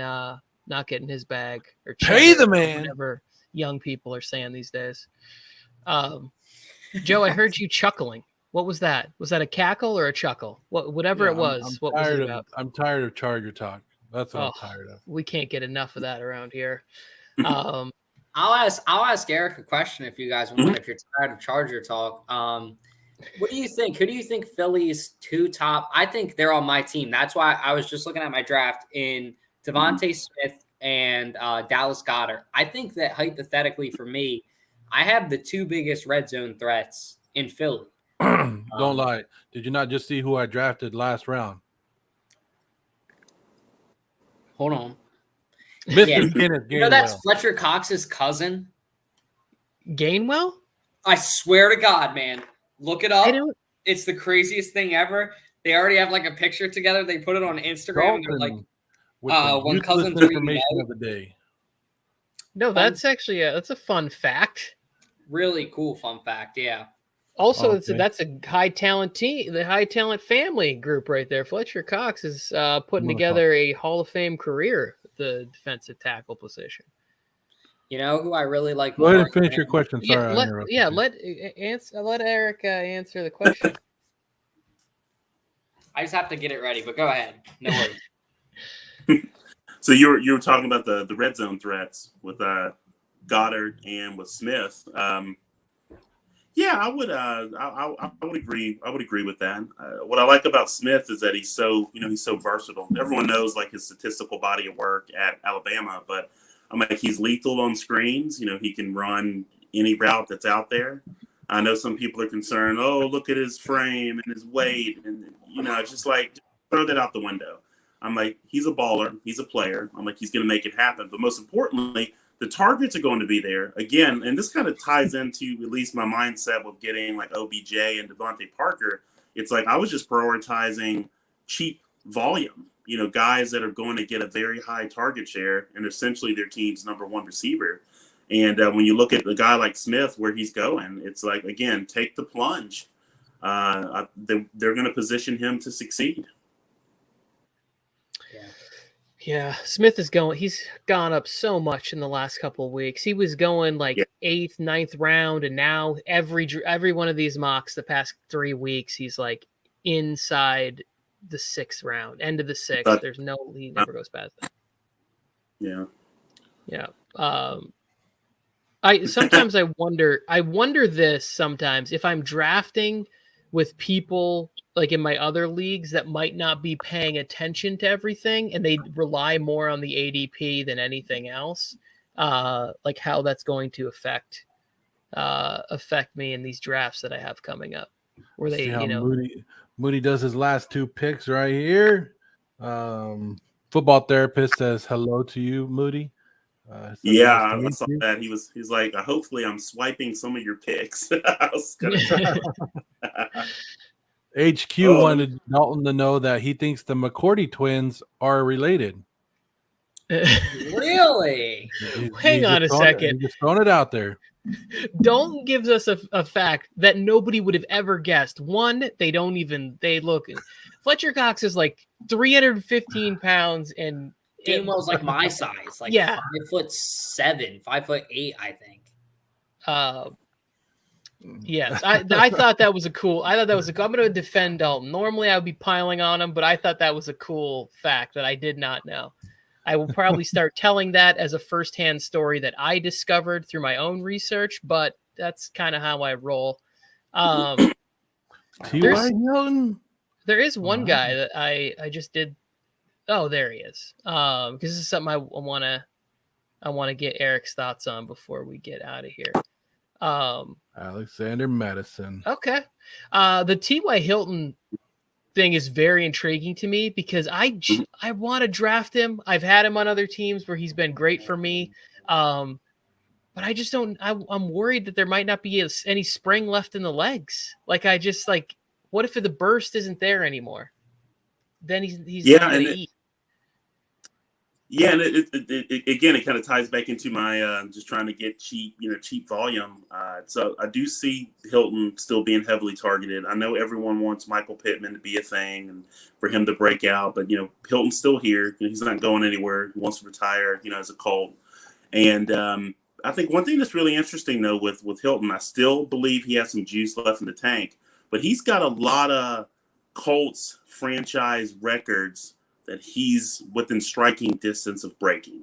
his bag or pay the man. Whatever young people are saying these days. Joe, I heard you chuckling. What was that? Was that a cackle or a chuckle? Whatever it was. What was it about? I'm tired of Charger talk. That's what I'm tired of. We can't get enough of that around here. I'll ask Eric a question if you guys want. If you're tired of Charger talk, what do you think? Who do you think Philly's two top? I think they're on my team. That's why I was just looking at my draft in Devontae Smith and Dallas Goedert. I think that hypothetically for me, I have the two biggest red zone threats in Philly. Don't lie. Did you not just see who I drafted last round? Hold on. Mr. Kenneth Gainwell. That's Fletcher Cox's cousin? Gainwell? I swear to God, man. Look it up. It's the craziest thing ever. They already have like a picture together. They put it on Instagram. And they're like, when cousins information of the day. No, that's actually that's a fun fact. Really cool fun fact, yeah. Also, that's a high talent team, the high talent family group right there. Fletcher Cox is putting together a Hall of Fame career at the defensive tackle position. You know who I really like? Go ahead and finish your question. Sorry, let Eric answer the question. I just have to get it ready, but go ahead. No worries. So you were talking about the red zone threats with Goddard and with Smith. Yeah, I would agree. I would agree with that. What I like about Smith is that he's so versatile. Everyone knows like his statistical body of work at Alabama, but I'm like he's lethal on screens. He can run any route that's out there. I know some people are concerned. Oh, look at his frame and his weight, and just like throw that out the window. I'm like, he's a baller. He's a player. I'm like, he's going to make it happen. But most importantly, the targets are going to be there again. And this kind of ties into at least my mindset with getting like OBJ and Devontae Parker. It's like I was just prioritizing cheap volume, guys that are going to get a very high target share and essentially their team's number one receiver. And when you look at a guy like Smith, where he's going, it's like, again, take the plunge. They're going to position him to succeed. Yeah, Smith is going. He's gone up so much in the last couple of weeks. He was going like 8th, 9th round, and now every one of these mocks the past 3 weeks, he's like inside the 6th round, end of the 6th. He never goes past that. Yeah. Sometimes I wonder this sometimes if I'm drafting with people like in my other leagues that might not be paying attention to everything and they rely more on the ADP than anything else, like how that's going to affect me in these drafts that I have coming up. Where they, Moody does his last 2 picks right here. Football therapist says hello to you, Moody. I saw that. He's like, hopefully I'm swiping some of your picks. I was gonna try. HQ wanted Dalton to know that he thinks the McCourty twins are related. Really? Hang on a second. He's just throwing it out there. Dalton gives us a fact that nobody would have ever guessed. One, they look. Fletcher Cox is like 315 pounds and Gainwell's like my size, like 5'7", 5'8", I think. Yes, I thought that was a cool. I'm going to defend Dalton. Normally, I would be piling on him, but I thought that was a cool fact that I did not know. I will probably start telling that as a firsthand story that I discovered through my own research, but that's kind of how I roll. T.Y. Hilton? There is one guy that I just did. Oh, there he is. Because this is something I want to get Eric's thoughts on before we get out of here. Alexander Madison. Okay. The T.Y. Hilton thing is very intriguing to me because I want to draft him. I've had him on other teams where he's been great for me. But I just don't. I'm worried that there might not be any spring left in the legs. Like what if the burst isn't there anymore? Then he's not going to eat. Yeah, and it kind of ties back into my just trying to get cheap volume. So I do see Hilton still being heavily targeted. I know everyone wants Michael Pittman to be a thing and for him to break out, but Hilton's still here. He's not going anywhere. He wants to retire, as a Colt. And I think one thing that's really interesting though with Hilton, I still believe he has some juice left in the tank, but he's got a lot of Colts franchise records that he's within striking distance of breaking.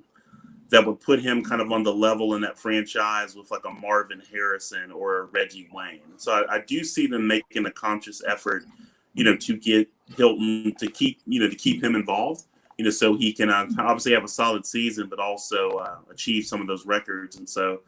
That would put him kind of on the level in that franchise with like a Marvin Harrison or a Reggie Wayne. So I do see them making a conscious effort, to get Hilton to keep him involved, so he can obviously have a solid season, but also achieve some of those records. And so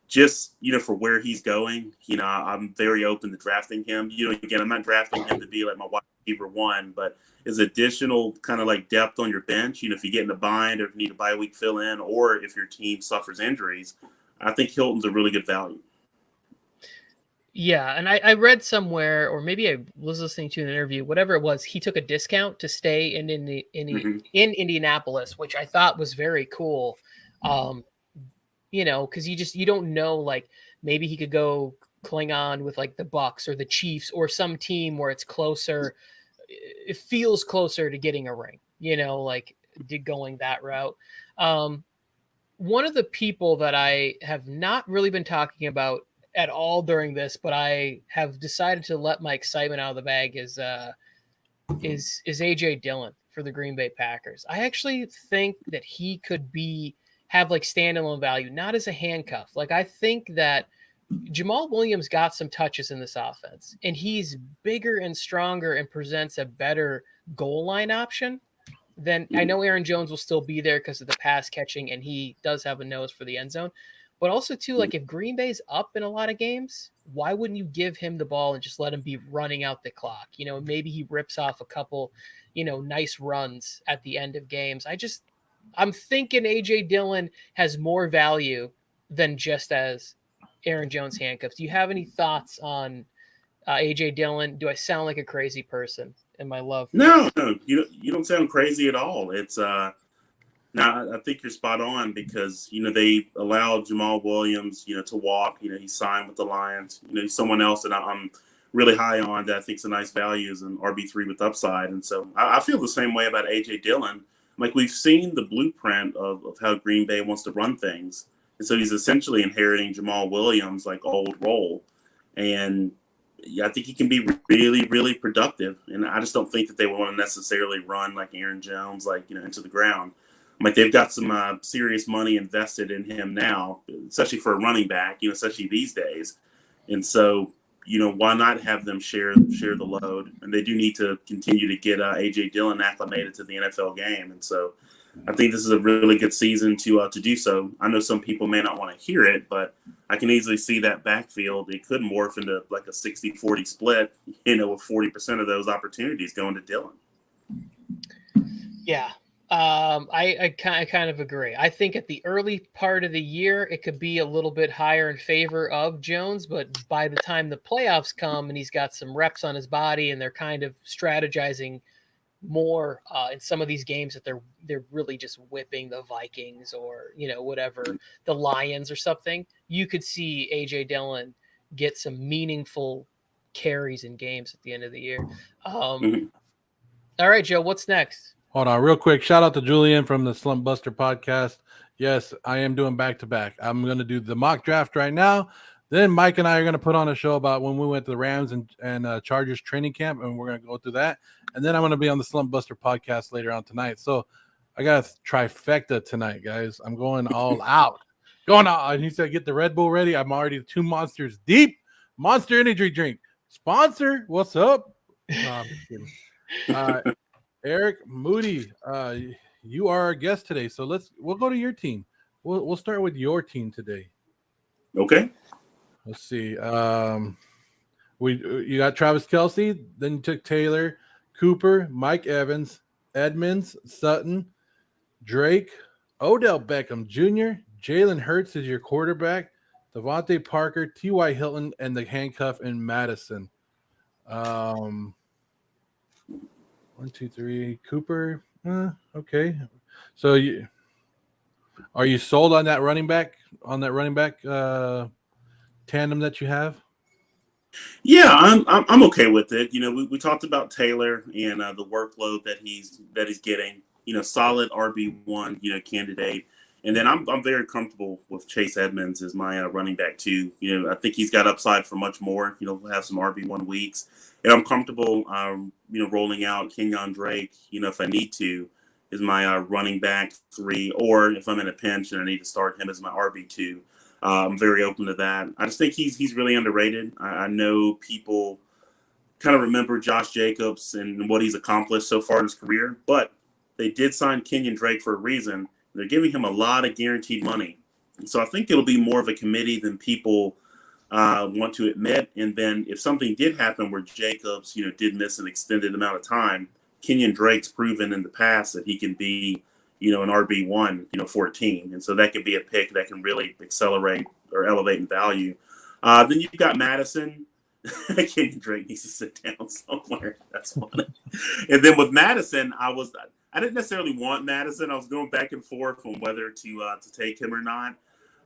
just, for where he's going, I'm very open to drafting him. Again, I'm not drafting him to be like my wide receiver one, but is additional kind of like depth on your bench. If you get in a bind or if you need a bye week fill in, or if your team suffers injuries, I think Hilton's a really good value. Yeah, and I read somewhere, or maybe I was listening to an interview, whatever it was, he took a discount to stay in Indianapolis, which I thought was very cool. Because you don't know, like maybe he could go cling on with like the Bucks or the Chiefs or some team where it's closer. It feels closer to getting a ring, like going that route. One of the people that I have not really been talking about at all during this, but I have decided to let my excitement out of the bag is AJ Dillon for the Green Bay Packers. I actually think that he could have like standalone value, not as a handcuff. Like I think that Jamal Williams got some touches in this offense, and he's bigger and stronger and presents a better goal line option than I know Aaron Jones will still be there because of the pass catching, and he does have a nose for the end zone. But also, too, like if Green Bay's up in a lot of games, why wouldn't you give him the ball and just let him be running out the clock? Maybe he rips off a couple, nice runs at the end of games. I'm thinking A.J. Dillon has more value than just as Aaron Jones handcuffs. Do you have any thoughts on A.J. Dillon? Do I sound like a crazy person in my love? No, you don't sound crazy at all. It's now I think you're spot on because they allowed Jamal Williams to walk. He signed with the Lions. He's someone else that I'm really high on that I think's a nice value as an RB3 with upside. And so I feel the same way about A.J. Dillon. Like we've seen the blueprint of how Green Bay wants to run things. And so he's essentially inheriting Jamal Williams' like old role. And yeah, I think he can be really, really productive. And I just don't think that they want to necessarily run like Aaron Jones, like, into the ground. Like they've got some serious money invested in him now, especially for a running back, especially these days. And so, why not have them share the load? And they do need to continue to get A.J. Dillon acclimated to the NFL game. And so I think this is a really good season to do so. I know some people may not want to hear it, but I can easily see that backfield. It could morph into like a 60-40 split, with 40% of those opportunities going to Dillon. Yeah. I kind of agree. I think at the early part of the year, it could be a little bit higher in favor of Jones, but by the time the playoffs come and he's got some reps on his body and they're kind of strategizing more in some of these games that they're really just whipping the Vikings or whatever, the Lions or something, you could see AJ Dillon get some meaningful carries in games at the end of the year. All right, Joe, what's next? Hold on, real quick. Shout out to Julian from the Slump Buster podcast. Yes, I am doing back-to-back. I'm going to do the mock draft right now. Then Mike and I are going to put on a show about when we went to the Rams and Chargers training camp, and we're going to go through that. And then I'm going to be on the Slump Buster podcast later on tonight. So I got a trifecta tonight, guys. I'm going all out. Going out. And he said, get the Red Bull ready. I'm already 2 monsters deep. Monster Energy drink. Sponsor. What's up? No, I'm just kidding. Eric, Moody, you are our guest today, so we'll go to your team. We'll start with your team today. Okay. Let's see. You got Travis Kelce, then you took Taylor, Cooper, Mike Evans, Edmonds, Sutton, Drake, Odell Beckham Jr., Jalen Hurts is your quarterback, Devontae Parker, T.Y. Hilton, and the handcuff in Madison. 1, 2, 3. Cooper. Okay. So are you sold on that running back tandem that you have? Yeah, I'm okay with it. We talked about Taylor and the workload that he's getting. Solid RB1 candidate, and then I'm very comfortable with Chase Edmonds as my running back too. I think he's got upside for much more. We'll have some RB1 weeks, and I'm comfortable rolling out Kenyon Drake. If I need to, is my running back 3, or if I'm in a pinch and I need to start him as my RB2. I'm very open to that. I just think he's really underrated. I know people kind of remember Josh Jacobs and what he's accomplished so far in his career, but they did sign Kenyon Drake for a reason. They're giving him a lot of guaranteed money. And so I think it'll be more of a committee than people want to admit. And then if something did happen where Jacobs, did miss an extended amount of time, Kenyon Drake's proven in the past that he can be an RB1, for a team. And so that could be a pick that can really accelerate or elevate in value. Then you've got Madison. Kenyon Drake needs to sit down somewhere. That's funny. And then with Madison, I didn't necessarily want Madison. I was going back and forth on whether to take him or not.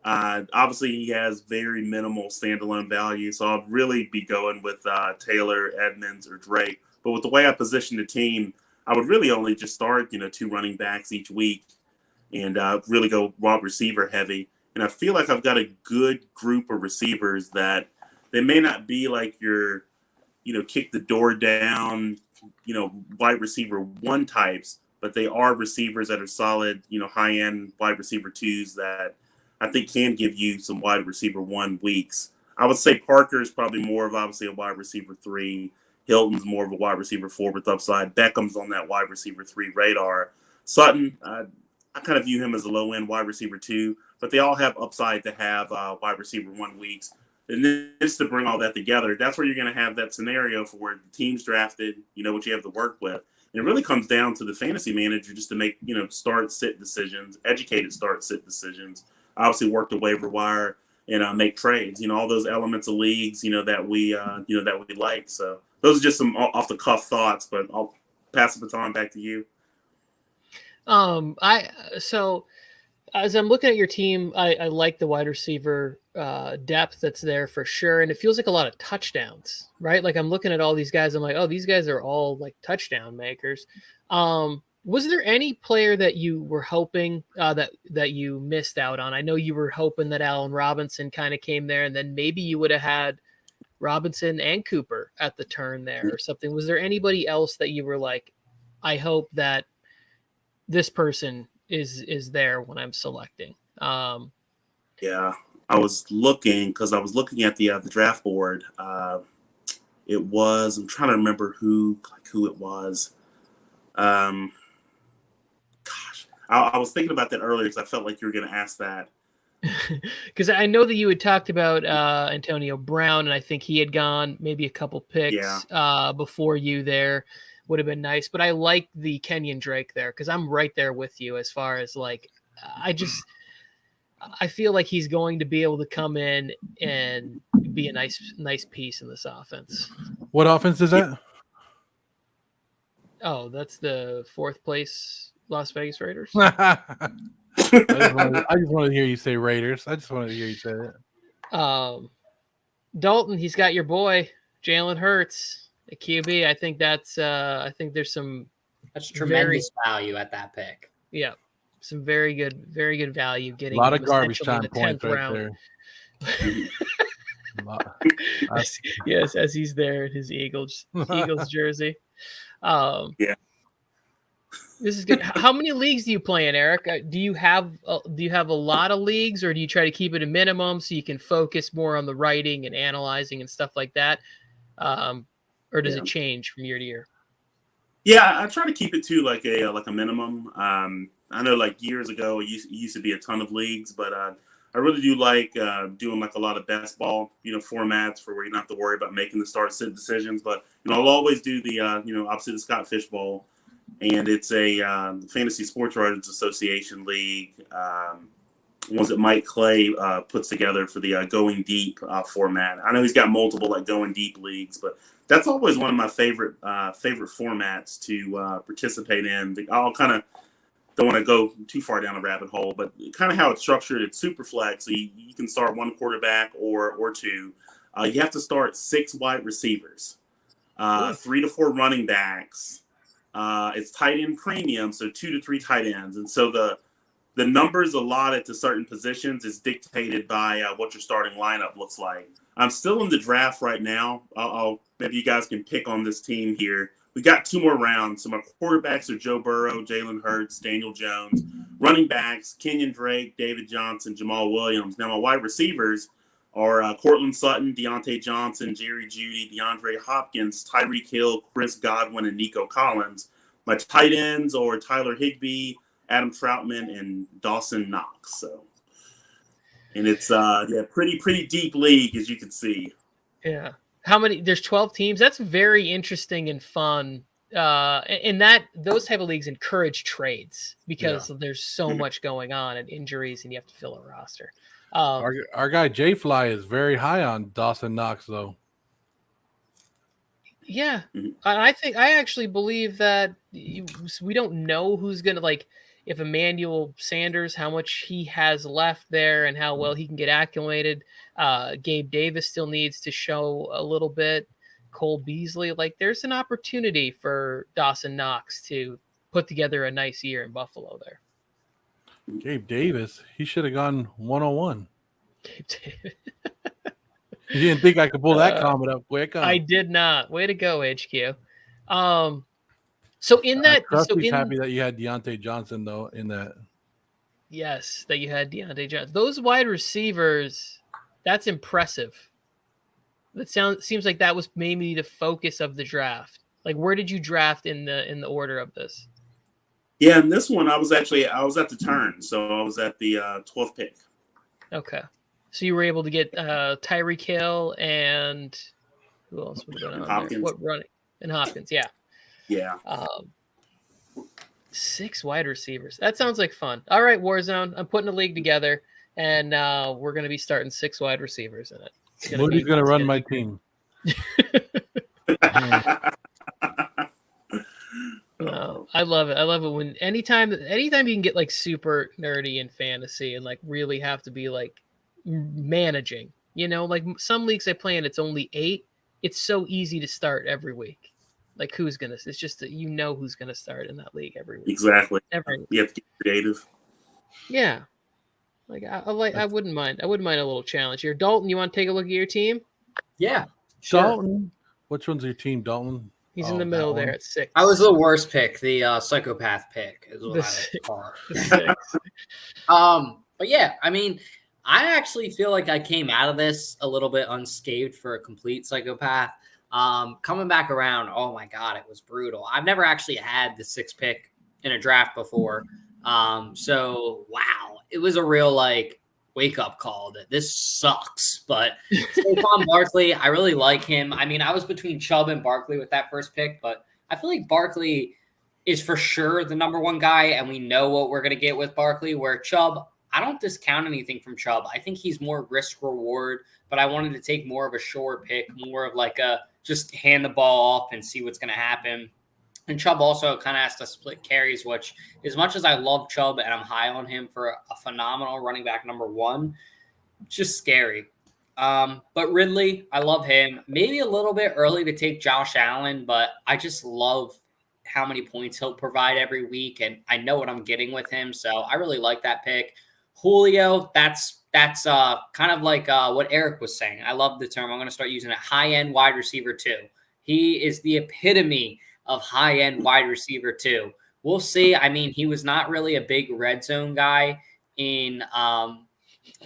Obviously, he has very minimal standalone value, so I'll really be going with Taylor, Edmonds, or Drake. But with the way I position the team, I would really only just start, 2 running backs each week and really go wide receiver heavy. And I feel like I've got a good group of receivers that they may not be like your, kick the door down, wide receiver 1 types, but they are receivers that are solid, high-end wide receiver 2s that I think can give you some wide receiver 1 weeks. I would say Parker is probably more of obviously a wide receiver 3. Hilton's more of a wide receiver 4 with upside. Beckham's on that wide receiver 3 radar. Sutton, I kind of view him as a low-end wide receiver 2, but they all have upside to have wide receiver 1 weeks. And then just to bring all that together, that's where you're going to have that scenario for where the team's drafted, what you have to work with. And it really comes down to the fantasy manager just to make, start-sit decisions, educated start-sit decisions, obviously work the waiver wire and make trades, all those elements of leagues, that we like. So those are just some off-the-cuff thoughts, but I'll pass the baton back to you. So as I'm looking at your team, I like the wide receiver depth that's there for sure. And it feels like a lot of touchdowns, right? Like I'm looking at all these guys. I'm like, oh, these guys are all like touchdown makers. Was there any player that you were hoping that you missed out on? I know you were hoping that Allen Robinson kind of came there, and then maybe you would have had Robinson and Cooper at the turn there or something. Was there anybody else that you were like, I hope that this person is there when I'm selecting? Yeah, I was looking at the draft board. I'm trying to remember who it was. I was thinking about that earlier because I felt like you were going to ask that. Because I know that you had talked about Antonio Brown, and I think he had gone maybe a couple picks before you there. would have been nice. But I like the Kenyon Drake there because I'm right there with you as far as like I feel like he's going to be able to come in and be a nice piece in this offense. What offense is that? Oh, that's the 4th place Las Vegas Raiders. I just wanted to hear you say Raiders. I just wanted to hear you say it. Dalton, he's got your boy Jalen Hurts at QB. I think that's I think there's some tremendous value at that pick. Yeah, some very good value getting a lot of garbage time the points right round. there. Yes, as he's there in his Eagles jersey. Yeah. This is good. How many leagues do you play in, Eric? Do you have a lot of leagues, or do you try to keep it a minimum so you can focus more on the writing and analyzing and stuff like that? Or does it change from year to year? Yeah, I try to keep it to like a minimum. I know like years ago it used to be a ton of leagues, but I really do like doing like a lot of best ball, formats for where you don't have to worry about making the start-sit decisions. But I'll always do the obviously the Scott Fish Bowl. And it's a Fantasy Sports Writers Association league, ones that Mike Clay puts together for the Going Deep format. I know he's got multiple like Going Deep leagues, but that's always one of my favorite formats to participate in. I'll kind of don't want to go too far down a rabbit hole, but kind of how it's structured. It's super flex, so you can start one quarterback or two. You have to start 6 wide receivers, 3 to 4 running backs. It's tight end premium, so 2 to 3 tight ends. And so the numbers allotted to certain positions is dictated by what your starting lineup looks like. I'm still in the draft right now. Maybe you guys can pick on this team here. We got 2 more rounds. So my quarterbacks are Joe Burrow, Jalen Hurts, Daniel Jones. Running backs, Kenyon Drake, David Johnson, Jamal Williams. Now my wide receivers are Cortland Sutton, Deontay Johnson, Jerry Jeudy, DeAndre Hopkins, Tyreek Hill, Chris Godwin, and Nico Collins. My tight ends are Tyler Higbee, Adam Troutman, and Dawson Knox. So, and it's pretty deep league, as you can see. Yeah. How many? There's 12 teams. That's very interesting and fun. And those type of leagues encourage trades because there's so much going on and injuries, and you have to fill a roster. Our guy J Fly is very high on Dawson Knox, though. Yeah, I actually believe that we don't know who's gonna if Emmanuel Sanders, how much he has left there and how well he can get acclimated. Gabe Davis still needs to show a little bit. Cole Beasley, there's an opportunity for Dawson Knox to put together a nice year in Buffalo there. Gabe Davis, he should have gone 101. Gabe Davis. You didn't think I could pull that comment up quick? I did not. Way to go, HQ. So in that, Krusty's happy that you had Deontay Johnson though. In that, yes, that you had Deontay Johnson. Those wide receivers, that's impressive. Seems like that was maybe the focus of the draft. Where did you draft in the order of this? Yeah, in this one I was at the turn, so I was at the 12th pick. Okay, so you were able to get Tyreek Hill and who else would have been on Hopkins. there? What running? And Hopkins, yeah. Yeah. 6 wide receivers. That sounds like fun. All right, Warzone. I'm putting a league together, and we're going to be starting 6 wide receivers in it. Moody's going to run my team. I love it. I love it when anytime you can get super nerdy in fantasy and really have to be managing. Some leagues I play in, it's only 8. It's so easy to start every week. Who's gonna? It's just that who's gonna start in that league every week. Exactly. You have to get creative. Yeah. I wouldn't mind. I wouldn't mind a little challenge here. Dalton, you want to take a look at your team? Yeah. Sure. Dalton. Which one's your team, Dalton? He's in the middle there at 6. I was the worst pick, the psychopath pick is what I call it. But yeah, I mean, I actually feel like I came out of this a little bit unscathed for a complete psychopath. Coming back around, oh my God, it was brutal. I've never actually had the 6th pick in a draft before. So wow, it was a real wake up call that this sucks. But Saquon Barkley, I really like him. I mean, I was between Chubb and Barkley with that first pick, but I feel like Barkley is for sure the number one guy, and we know what we're going to get with Barkley, where Chubb, I don't discount anything from Chubb. I think he's more risk reward, but I wanted to take more of a sure pick, more of like a just hand the ball off and see what's going to happen. And Chubb also kind of has to split carries, which as much as I love Chubb and I'm high on him for a phenomenal running back number one, it's just scary. But Ridley, I love him. Maybe a little bit early to take Josh Allen, but I just love how many points he'll provide every week, and I know what I'm getting with him, so I really like that pick. Julio, that's kind of like what Eric was saying. I love the term. I'm going to start using it. High-end wide receiver too. He is the epitome of high-end wide receiver too. We'll see. I mean, he was not really a big red zone guy in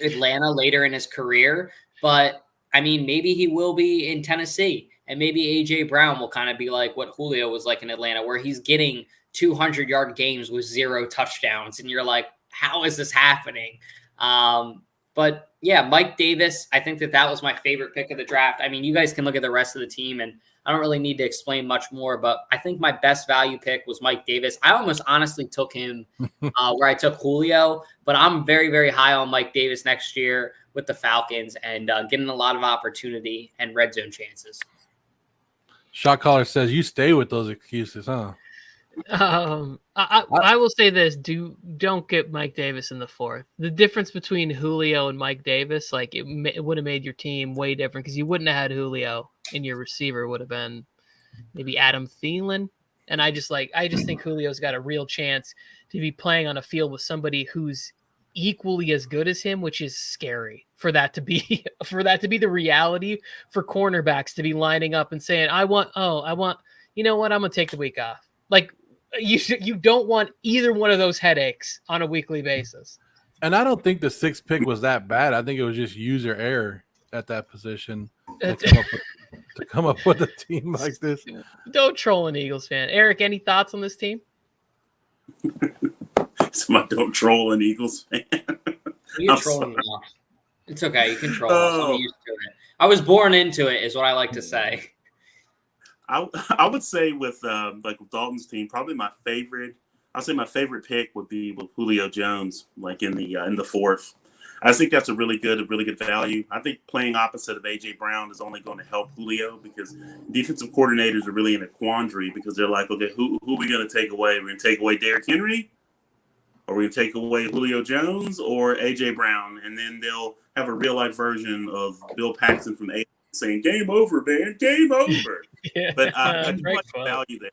Atlanta later in his career, but I mean, maybe he will be in Tennessee, and maybe AJ Brown will kind of be like what Julio was like in Atlanta, where he's getting 200-yard games with 0 touchdowns, and you're like, how is this happening? But yeah, Mike Davis, I think that was my favorite pick of the draft. I mean, you guys can look at the rest of the team, and I don't really need to explain much more, but I think my best value pick was Mike Davis. I almost honestly took him where I took Julio, but I'm very, very high on Mike Davis next year with the Falcons and getting a lot of opportunity and red zone chances. Shot caller says you stay with those excuses, huh? I will say this: don't get Mike Davis in the 4th. The difference between Julio and Mike Davis, like it would have made your team way different because you wouldn't have had Julio, and your receiver would have been maybe Adam Thielen. And I just think Julio's got a real chance to be playing on a field with somebody who's equally as good as him, which is scary for that to be the reality for cornerbacks to be lining up and saying, I want, you know what? I'm going to take the week off. Like you don't want either one of those headaches on a weekly basis. And I don't think the 6th pick was that bad. I think it was just user error at that position to come up with a team like this. Don't troll an Eagles fan. Eric, any thoughts on this team? Don't troll an Eagles fan. You're trolling me off. It's okay. You can troll us. I'm used to it. I was born into it, is what I like to say. I would say with Dalton's team, probably my favorite. I'll say my favorite pick would be with Julio Jones, like in the 4th. I think that's a really good value. I think playing opposite of AJ Brown is only going to help Julio because defensive coordinators are really in a quandary because they're like, okay, who are we going to take away? We're going to take away Derrick Henry, or we're going to take away Julio Jones or AJ Brown, and then they'll have a real life version of Bill Paxton from the saying, game over, man, game over. Yeah, but I do like the value there.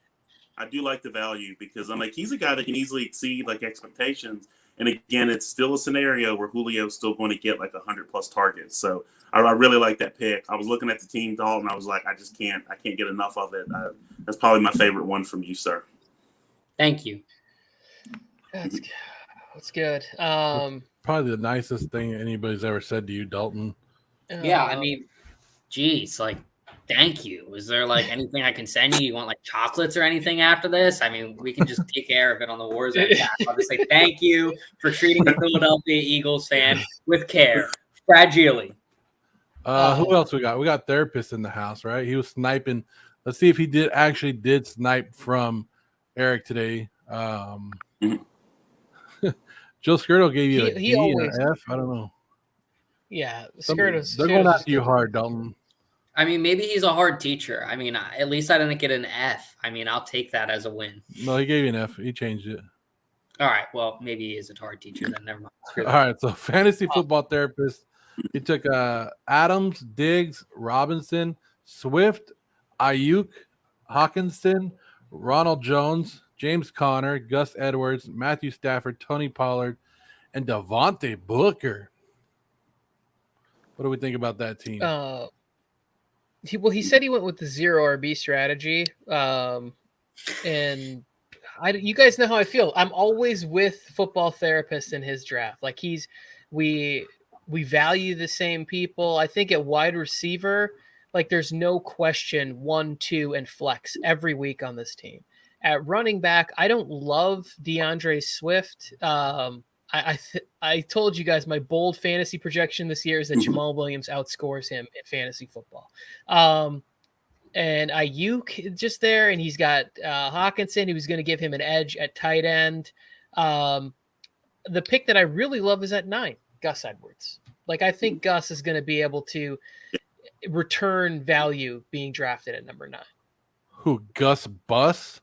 I do like the value because I'm like, he's a guy that can easily exceed like expectations. And again, it's still a scenario where Julio's still going to get like 100+ targets. So I really like that pick. I was looking at the team, Dalton. I was like, I can't get enough of it. That's probably my favorite one from you, sir. Thank you. That's good. Probably the nicest thing anybody's ever said to you, Dalton. Yeah, I mean, geez, like, thank you. Is there like anything I can send you? You want like chocolates or anything after this? I mean, we can just take care of it on the Warzone cast. I'll just say thank you for treating a Philadelphia Eagles fan with care. Fragilely. Who else we got? We got Therapist in the house, right? He was sniping. Let's see if he did snipe from Eric today. Joe Skirtle gave you a D and an F. I don't know. Yeah, they're going after you hard, Dalton. I mean, maybe he's a hard teacher. I mean, at least I didn't get an F. I mean, I'll take that as a win. No, he gave you an F. He changed it. All right. Well, maybe he is a hard teacher then. Never mind. All right. So, fantasy football therapist. He took Adams, Diggs, Robinson, Swift, Ayuk, Hawkinson, Ronald Jones, James Conner, Gus Edwards, Matthew Stafford, Tony Pollard, and Devontae Booker. What do we think about that team? He said he went with the 0 RB strategy. And you guys know how I feel. I'm always with football therapists in his draft. Like we value the same people. I think at wide receiver, like there's no question 1, 2, and flex every week on this team. At running back, I don't love Deandre Swift. I told you guys my bold fantasy projection this year is that Jamal Williams outscores him in fantasy football. and Ayuk just there, and he's got Hawkinson, who was going to give him an edge at tight end. The pick that I really love is at 9, Gus Edwards. Like, I think Gus is going to be able to return value being drafted at number 9. Who, Gus Bus?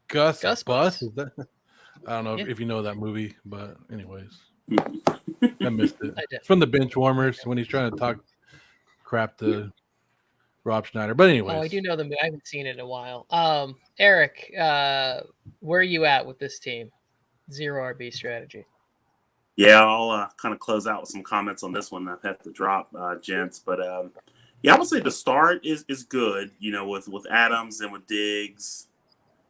Gus Bus. Bus? Is that? I don't know if you know that movie, but anyways, I missed it. It's from the Bench Warmers when he's trying to talk crap to Rob Schneider. But anyways. Oh, I do know the movie. I haven't seen it in a while. Eric, where are you at with this team? 0 RB strategy. Yeah, I'll kind of close out with some comments on this one. I've had to drop, gents. But, yeah, I would say the start is good, with Adams and with Diggs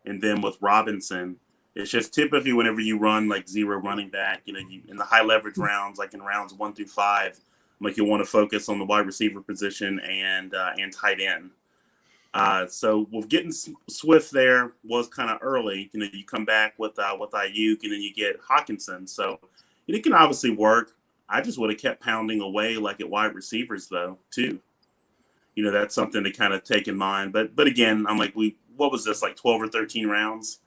and then with Robinson. It's just typically whenever you run like 0 running back, you in the high leverage rounds, like in rounds 1 through 5, like you want to focus on the wide receiver position and tight end. So with getting Swift there was kind of early. You come back with Ayuk and then you get Hawkinson. So it can obviously work. I just would have kept pounding away like at wide receivers though too. That's something to kind of take in mind. But again, I'm like, what was this, like 12 or 13 rounds?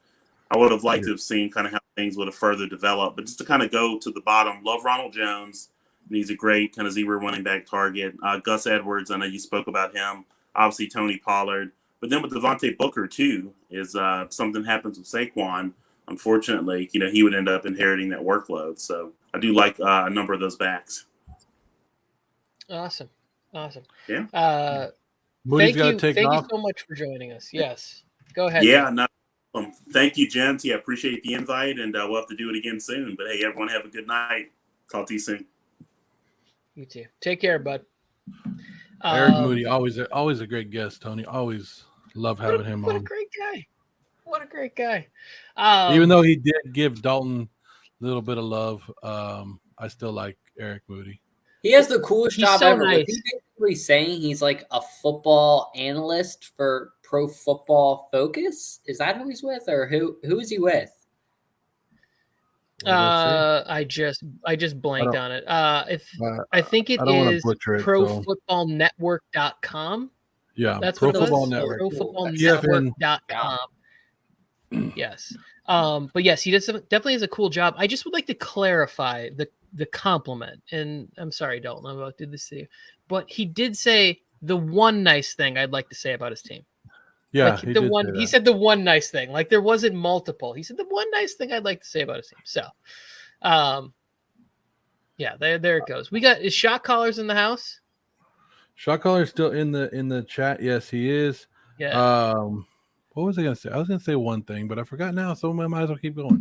I would have liked to have seen kind of how things would have further developed. But just to kind of go to the bottom, love Ronald Jones. And he's a great kind of 0 running back target. Gus Edwards, I know you spoke about him. Obviously, Tony Pollard. But then with Devontae Booker, too, is something happens with Saquon. Unfortunately, he would end up inheriting that workload. So I do like a number of those backs. Awesome. Yeah. Moody's got to take Thank off. you so much for joining us. Yes. Go ahead. Yeah. Thank you, gents. Yeah, appreciate the invite, and we'll have to do it again soon. But, hey, everyone have a good night. Talk to you soon. You too. Take care, bud. Eric Moody, always a great guest, Tony. Always love having him on. What a great guy. Even though he did give Dalton a little bit of love, I still like Eric Moody. He has the coolest job so ever. nice. Was he basically saying he's like a football analyst for Pro Football Focus? Is that who he's with, or who is he with? I just blanked on it. I think it is profootballnetwork.com. Yeah, that's Pro what it Football was. Network. Profootballnetwork.com. Yes. But yes, he definitely has a cool job. I just would like to clarify the compliment. And I'm sorry, Dalton, I'm about to do this to you. But he did say the one nice thing I'd like to say about his team. Yeah, like he said the one nice thing. Like there wasn't multiple. He said the one nice thing I'd like to say about his team. So yeah, there it goes. Is Shot Callers in the house? Shot Caller's still in the chat. Yes, he is. Yeah. What was I gonna say? I was gonna say one thing, but I forgot now, so I might as well keep going.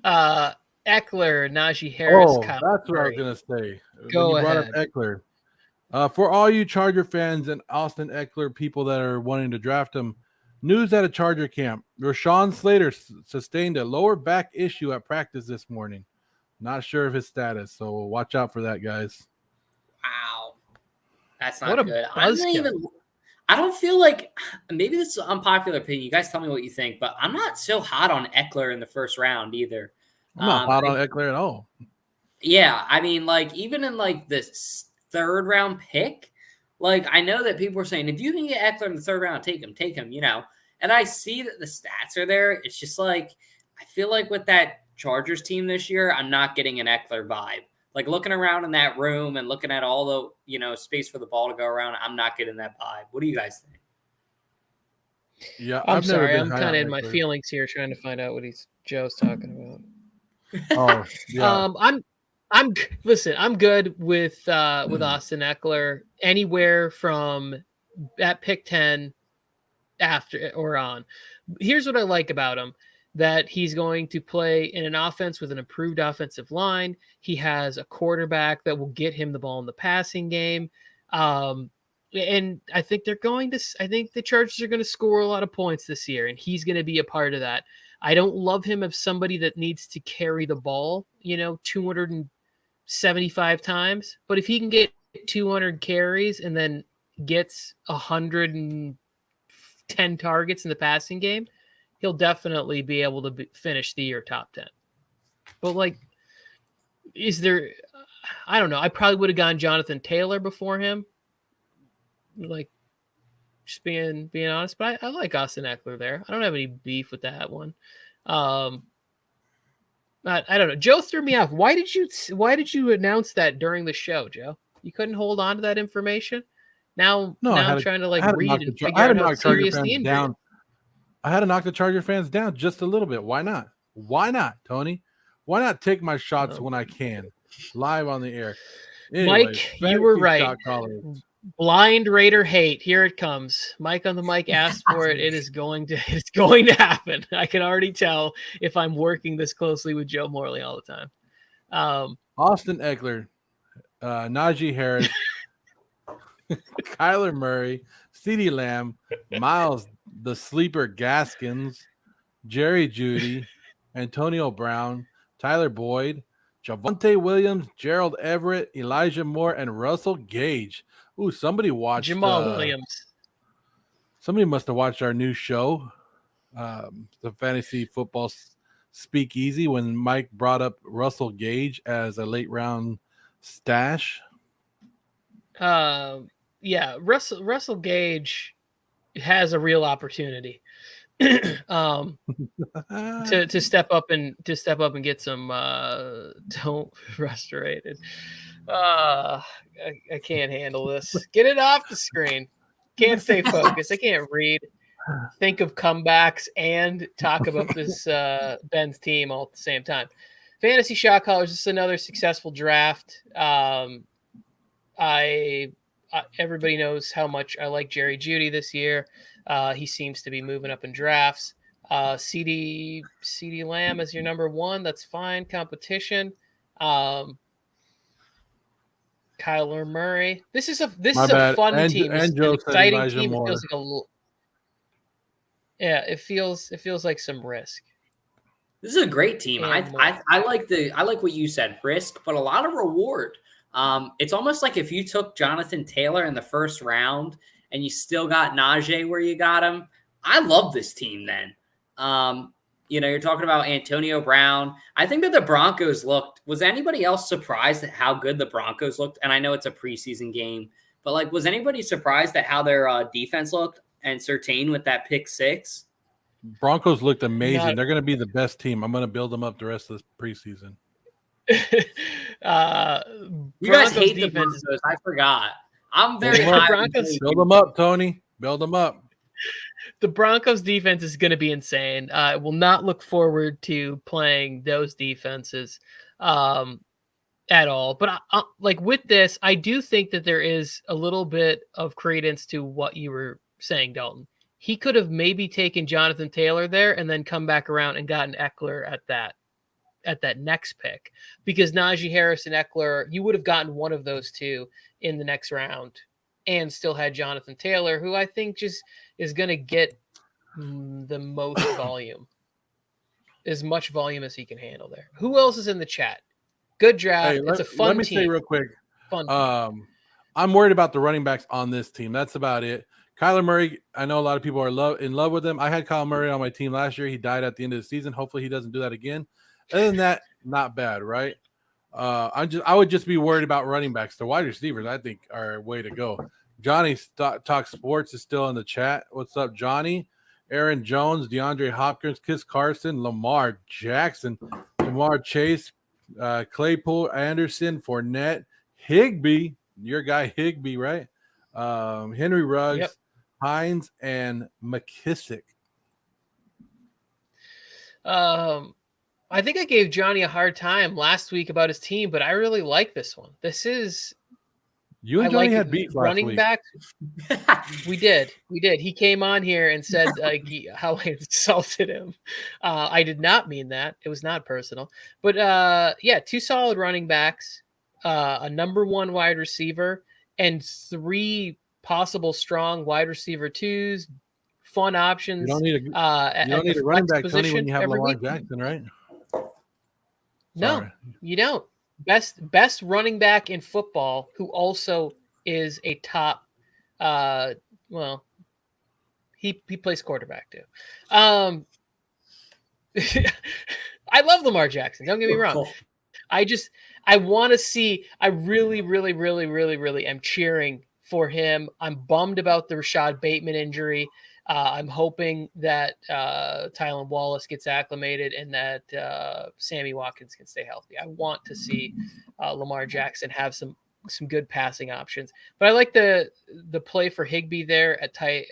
Eckler, Najee Harris. That's what I was gonna say. Go when you ahead. brought up Eckler. For all you Charger fans and Austin Eckler people that are wanting to draft him, news at a Charger camp: Rashawn Slater sustained a lower back issue at practice this morning. Not sure of his status, so watch out for that, guys. Wow, that's not What a good. buzzkill. I don't feel like, maybe this is an unpopular opinion. You guys tell me what you think, but I'm not so hot on Eckler in the first round either. I'm not hot on Eckler at all. Yeah, I mean, like even in like this 3rd round pick, like I know that people are saying if you can get Eckler in the 3rd round, take him, And I see that the stats are there. It's just like I feel like with that Chargers team this year, I'm not getting an Eckler vibe. Like looking around in that room and looking at all the space for the ball to go around, I'm not getting that vibe. What do you guys think? Yeah, I'm sorry. I'm kind of in my feelings here, trying to find out what Joe's talking about. Oh, yeah. I'm good with Austin Eckler anywhere from at pick 10 after or on. Here's what I like about him: that he's going to play in an offense with an improved offensive line. He has a quarterback that will get him the ball in the passing game. And I think the Chargers are going to score a lot of points this year, and he's going to be a part of that. I don't love him as somebody that needs to carry the ball, 275 times. But if he can get 200 carries and then gets 110 targets in the passing game, he'll definitely be able to finish the year top 10. But is there? I don't know. I probably would have gone Jonathan Taylor before him. Like, just being honest, but I like Austin Eckler there. I don't have any beef with that one. I don't know. Joe threw me off. Why did you announce that during the show, Joe? You couldn't hold on to that information. Now I'm trying to read and figure out how serious the injury is. I had to knock the Charger fans down just a little bit. Why not? Why not, Tony? Why not take my shots when I can, live on the air? Anyway, Mike, you were right. Blind Raider hate. Here it comes. Mike on the mic asked for it. It's going to happen. I can already tell if I'm working this closely with Joe Morley all the time. Austin Eckler, Najee Harris, Kyler Murray, CeeDee Lamb, Miles the Sleeper Gaskins, Jerry Jeudy, Antonio Brown, Tyler Boyd, Javonte Williams, Gerald Everett, Elijah Moore, and Russell Gage. Ooh, somebody watched Jamal Williams. Somebody must have watched our new show, the Fantasy Football Speakeasy, when Mike brought up Russell Gage as a late round stash. Yeah, Russell Gage has a real opportunity to step up and get some restorated. I can't handle this. Get it off the screen. Can't stay focused. I can't read, think of comebacks, and talk about this Ben's team all at the same time. Fantasy Shot Callers, just another successful draft. Everybody knows how much I like Jerry Jeudy this year. He seems to be moving up in drafts. CeeDee Lamb is your number one. That's fine. Competition. Kyler Murray. This is a fun team. It's an exciting team. It feels like a little. Yeah, it feels like some risk. This is a great team. I like what you said, risk, but a lot of reward. It's almost like if you took Jonathan Taylor in the first round and you still got Najee where you got him. I love this team then. You're talking about Antonio Brown. I think that the Broncos was anybody else surprised at how good the Broncos looked? And I know it's a preseason game, but was anybody surprised at how their defense looked and Surtain with that pick 6? Broncos looked amazing. They're going to be the best team. I'm going to build them up the rest of this preseason. You guys hate the Broncos. I forgot. I'm very high. Broncos. Build them up, Tony. Build them up. The Broncos defense is going to be insane. I will not look forward to playing those defenses at all. But with this, I do think that there is a little bit of credence to what you were saying, Dalton. He could have maybe taken Jonathan Taylor there and then come back around and gotten Eckler at that next pick, because Najee Harris and Eckler, you would have gotten one of those two in the next round and still had Jonathan Taylor, who I think just is going to get the most volume, as much volume as he can handle there. Who else is in the chat? Good draft. Hey, it's a fun team. Let me say real quick. Fun team. I'm worried about the running backs on this team. That's about it. Kyler Murray, I know a lot of people are in love with him. I had Kyler Murray on my team last year. He died at the end of the season. Hopefully he doesn't do that again. Other than that, not bad, right? I would just be worried about running backs. The wide receivers, I think, are a way to go. Johnny Talk Sports is still in the chat. What's up, Johnny? Aaron Jones, DeAndre Hopkins, Kis Carson, Lamar Jackson, Jamar Chase, Claypool, Anderson, Fournette, Higbee, your guy Higbee, right? Henry Ruggs, Hines, and McKissick. I think I gave Johnny a hard time last week about his team, but I really like this one. This is you and Johnny had beef last week. Back. We did. He came on here and said how I insulted him. I did not mean that. It was not personal. But two solid running backs, a number one wide receiver, and 3 possible strong wide receiver 2s. Fun options. You don't need a running back, Tony, when you have Lamar Jackson, right? No, you don't. Best running back in football, who also is a top. He plays quarterback too. I love Lamar Jackson. Don't get me wrong. I want to see. I really, really, really, really, really am cheering for him. I'm bummed about the Rashad Bateman injury. I'm hoping that Tylan Wallace gets acclimated and that Sammy Watkins can stay healthy. I want to see Lamar Jackson have some good passing options. But I like the play for Higbee there at tight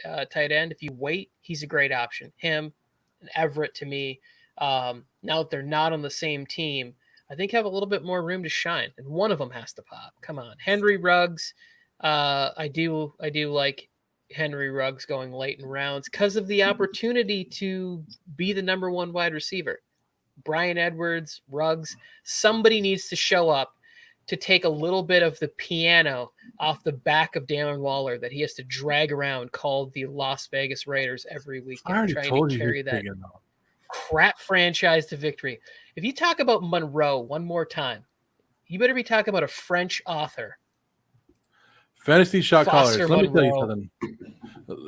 end. If you wait, he's a great option. Him and Everett, to me, now that they're not on the same team, I think have a little bit more room to shine. And one of them has to pop. Come on. Henry Ruggs. I do like Henry Ruggs going late in rounds because of the opportunity to be the number one wide receiver. Brian Edwards, Ruggs, somebody needs to show up to take a little bit of the piano off the back of Darren Waller that he has to drag around, called the Las Vegas Raiders every weekend, trying to carry that crap franchise to victory. If you talk about Monroe one more time, you better be talking about a French author. Fantasy shot callers. Let me tell you something.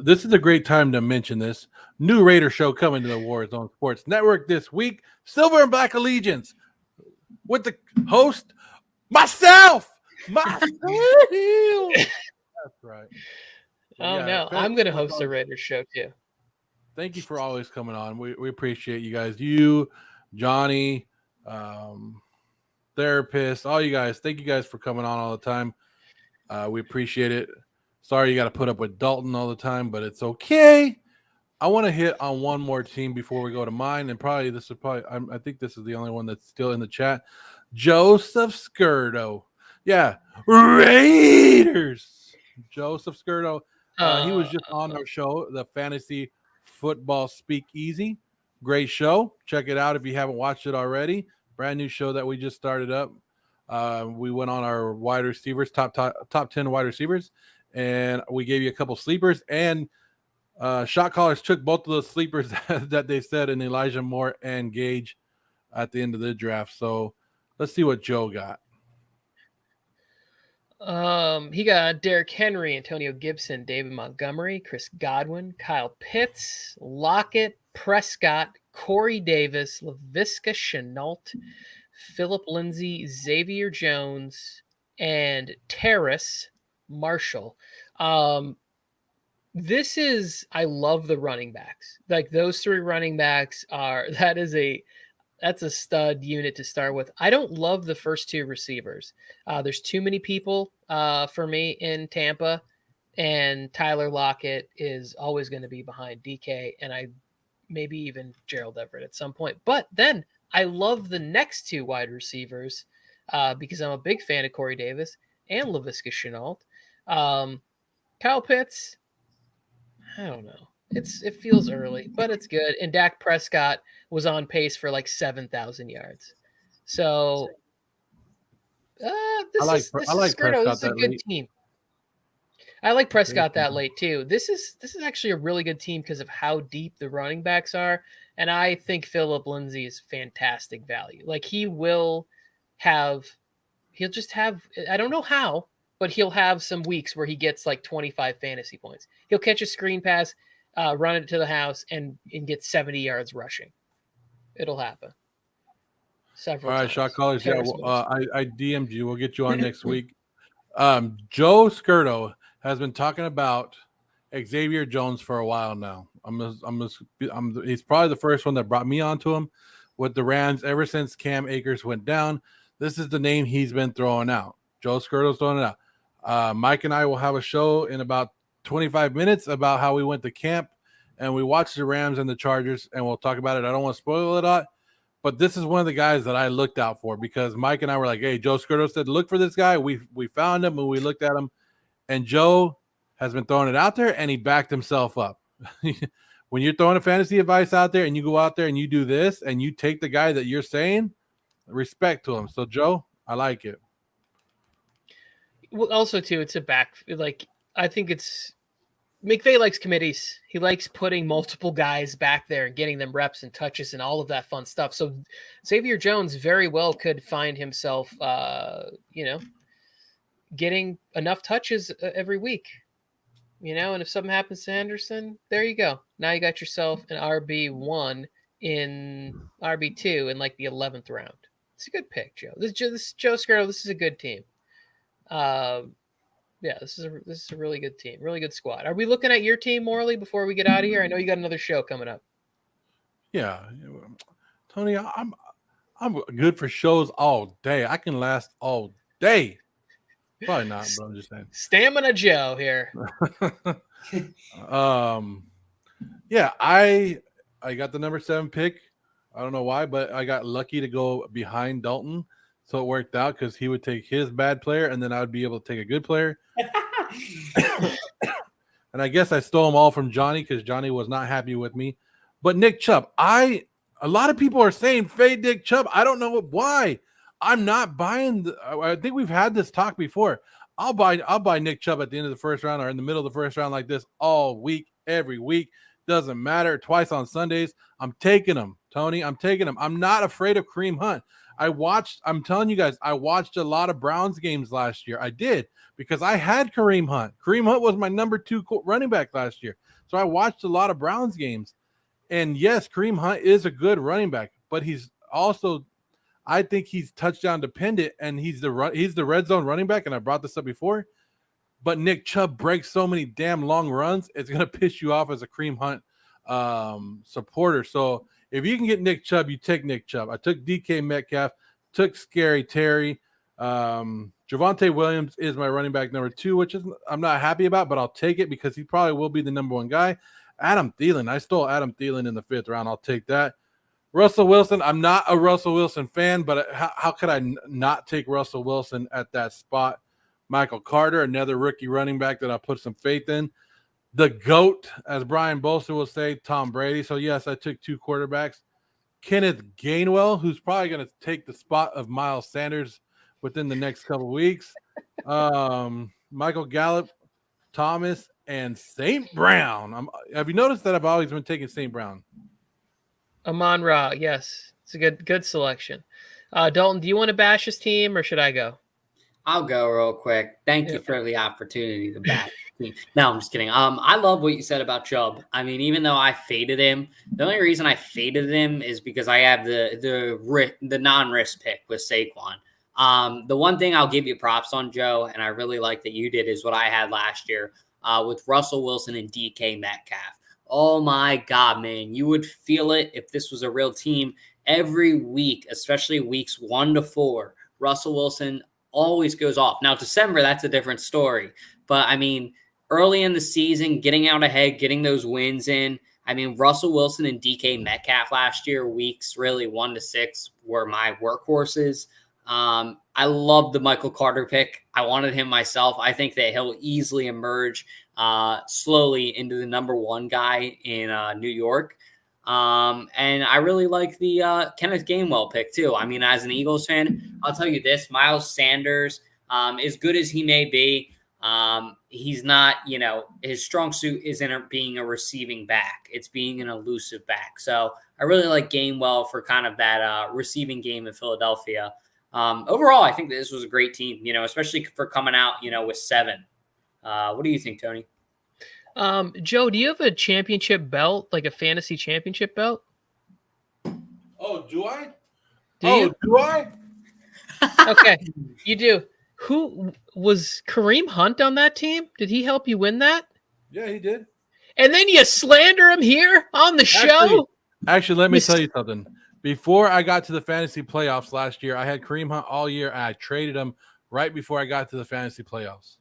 This is a great time to mention this. New Raider show coming to the Warzone Sports Network this week. Silver and Black Allegiance with the host, myself. That's right. Oh, yeah, no. I'm going to host a Raider show too. Thank you for always coming on. We appreciate you guys. You, Johnny, therapist, all you guys. Thank you guys for coming on all the time. We appreciate it. Sorry you got to put up with Dalton all the time, but it's okay. I want to hit on one more team before we go to mine, and I think this is the only one that's still in the chat. Joseph Skirdo. Yeah, Raiders. Joseph Skirdo. He was just on our show, the Fantasy Football Speakeasy. Great show. Check it out if you haven't watched it already. Brand new show that we just started up. We went on our wide receivers, top 10 wide receivers, and we gave you a couple sleepers, and shot callers took both of those sleepers that they said in Elijah Moore and Gage at the end of the draft. So let's see what Joe got. He got Derrick Henry, Antonio Gibson, David Montgomery, Chris Godwin, Kyle Pitts, Lockett, Prescott, Corey Davis, Laviska Shenault, Philip Lindsay, Xavier Jones, and Terrace Marshall. I love the running backs. Like, those three running backs that's a stud unit to start with. I don't love the first two receivers. There's too many people for me in Tampa, and Tyler Lockett is always going to be behind DK, and maybe even Gerald Everett at some point. But then I love the next two wide receivers because I'm a big fan of Corey Davis and Laviska Shenault. Kyle Pitts, I don't know. It feels early, but it's good. And Dak Prescott was on pace for like 7,000 yards. So this is a good team. I like Prescott that late too. This is actually a really good team because of how deep the running backs are, and I think Philip Lindsay is fantastic value. Like, he'll just have, I don't know how, but he'll have some weeks where he gets like 25 fantasy points. He'll catch a screen pass, run it to the house, and get 70 yards rushing. It'll happen. Several times. Shot callers. Yeah, I DM'd you. We'll get you on next week. Joe Skirdo has been talking about Xavier Jones for a while now. He's probably the first one that brought me onto him with the Rams ever since Cam Akers went down. This is the name he's been throwing out. Joe Skirdo's throwing it out. Mike and I will have a show in about 25 minutes about how we went to camp and we watched the Rams and the Chargers, and we'll talk about it. I don't want to spoil it all, but this is one of the guys that I looked out for because Mike and I were like, hey, Joe Skirdo said, look for this guy. We found him and we looked at him, and Joe has been throwing it out there, and he backed himself up. When you're throwing a fantasy advice out there and you go out there and you do this and you take the guy that you're saying, respect to him. So, Joe, I like it. Well, also, too, it's I think it's McVay likes committees. He likes putting multiple guys back there and getting them reps and touches and all of that fun stuff. So Xavier Jones very well could find himself, getting enough touches every week, and if something happens to Henderson, there you go. Now you got yourself an RB1 in RB2 in like the 11th round. It's a good pick, Joe. This Joe Skirdo, this is a good team. Yeah, this is a really good team, really good squad. Are we looking at your team, Morley, before we get out of here? I know you got another show coming up. Yeah, Tony, I'm good for shows all day. I can last all day. Probably not, but I'm just saying. Stamina Joe here. Yeah, I got the number 7 pick. I don't know why, but I got lucky to go behind Dalton, so it worked out because he would take his bad player, and then I would be able to take a good player. And I guess I stole them all from Johnny because Johnny was not happy with me. But Nick Chubb, a lot of people are saying fade Nick Chubb. I don't know why. I'm not buying. I think we've had this talk before. I'll buy Nick Chubb at the end of the first round or in the middle of the first round like this all week, every week. Doesn't matter. Twice on Sundays. I'm taking him, Tony. I'm taking him. I'm not afraid of Kareem Hunt. I'm telling you guys, I watched a lot of Browns games last year. I did because I had Kareem Hunt. Kareem Hunt was my number 2 running back last year. So I watched a lot of Browns games. And yes, Kareem Hunt is a good running back, but he's also, I think he's touchdown dependent, and he's the red zone running back. And I brought this up before, but Nick Chubb breaks so many damn long runs, it's gonna piss you off as a Kareem Hunt supporter. So if you can get Nick Chubb, you take Nick Chubb. I took DK Metcalf, took Scary Terry. Javonte Williams is my running back number 2, which I'm not happy about, but I'll take it because he probably will be the number 1 guy. Adam Thielen. I stole Adam Thielen in the 5th round. I'll take that. Russell Wilson. I'm not a Russell Wilson fan, but how could I not take Russell Wilson at that spot? Michael Carter, another rookie running back that I put some faith in. The GOAT, as Brian Bolster will say, Tom Brady. So, yes, I took 2 quarterbacks. Kenneth Gainwell, who's probably going to take the spot of Miles Sanders within the next couple of weeks. Michael Gallup, Thomas, and St. Brown. Have you noticed that I've always been taking St. Brown? Amon-Ra, yes. It's a good selection. Dalton, do you want to bash his team or should I go? I'll go real quick. Thank you for the opportunity to bash me. No, I'm just kidding. I love what you said about Chubb. I mean, even though I faded him, the only reason I faded him is because I have the non-risk pick with Saquon. The one thing I'll give you props on, Joe, and I really like that you did, is what I had last year with Russell Wilson and DK Metcalf. Oh my God, man. You would feel it if this was a real team every week, especially weeks 1 to 4. Russell Wilson always goes off. Now, December, that's a different story. But, I mean, early in the season, getting out ahead, getting those wins in. I mean, Russell Wilson and DK Metcalf last year, weeks really 1 to 6, were my workhorses. I love the Michael Carter pick. I wanted him myself. I think that he'll easily emerge slowly into the number 1 guy in New York. And I really like the Kenneth Gainwell pick too. I mean, as an Eagles fan, I'll tell you this, Miles Sanders, as good as he may be, he's not, his strong suit isn't being a receiving back. It's being an elusive back. So I really like Gainwell for kind of that receiving game in Philadelphia. Overall, I think this was a great team, especially for coming out, with 7. What do you think, Tony? Joe, do you have a championship belt, like a fantasy championship belt? Oh, do I? Do I? Okay, you do. Who was Kareem Hunt on that team? Did he help you win that? Yeah, he did. And then you slander him here on the show? Actually, let me tell you something. Before I got to the fantasy playoffs last year, I had Kareem Hunt all year, and I traded him right before I got to the fantasy playoffs.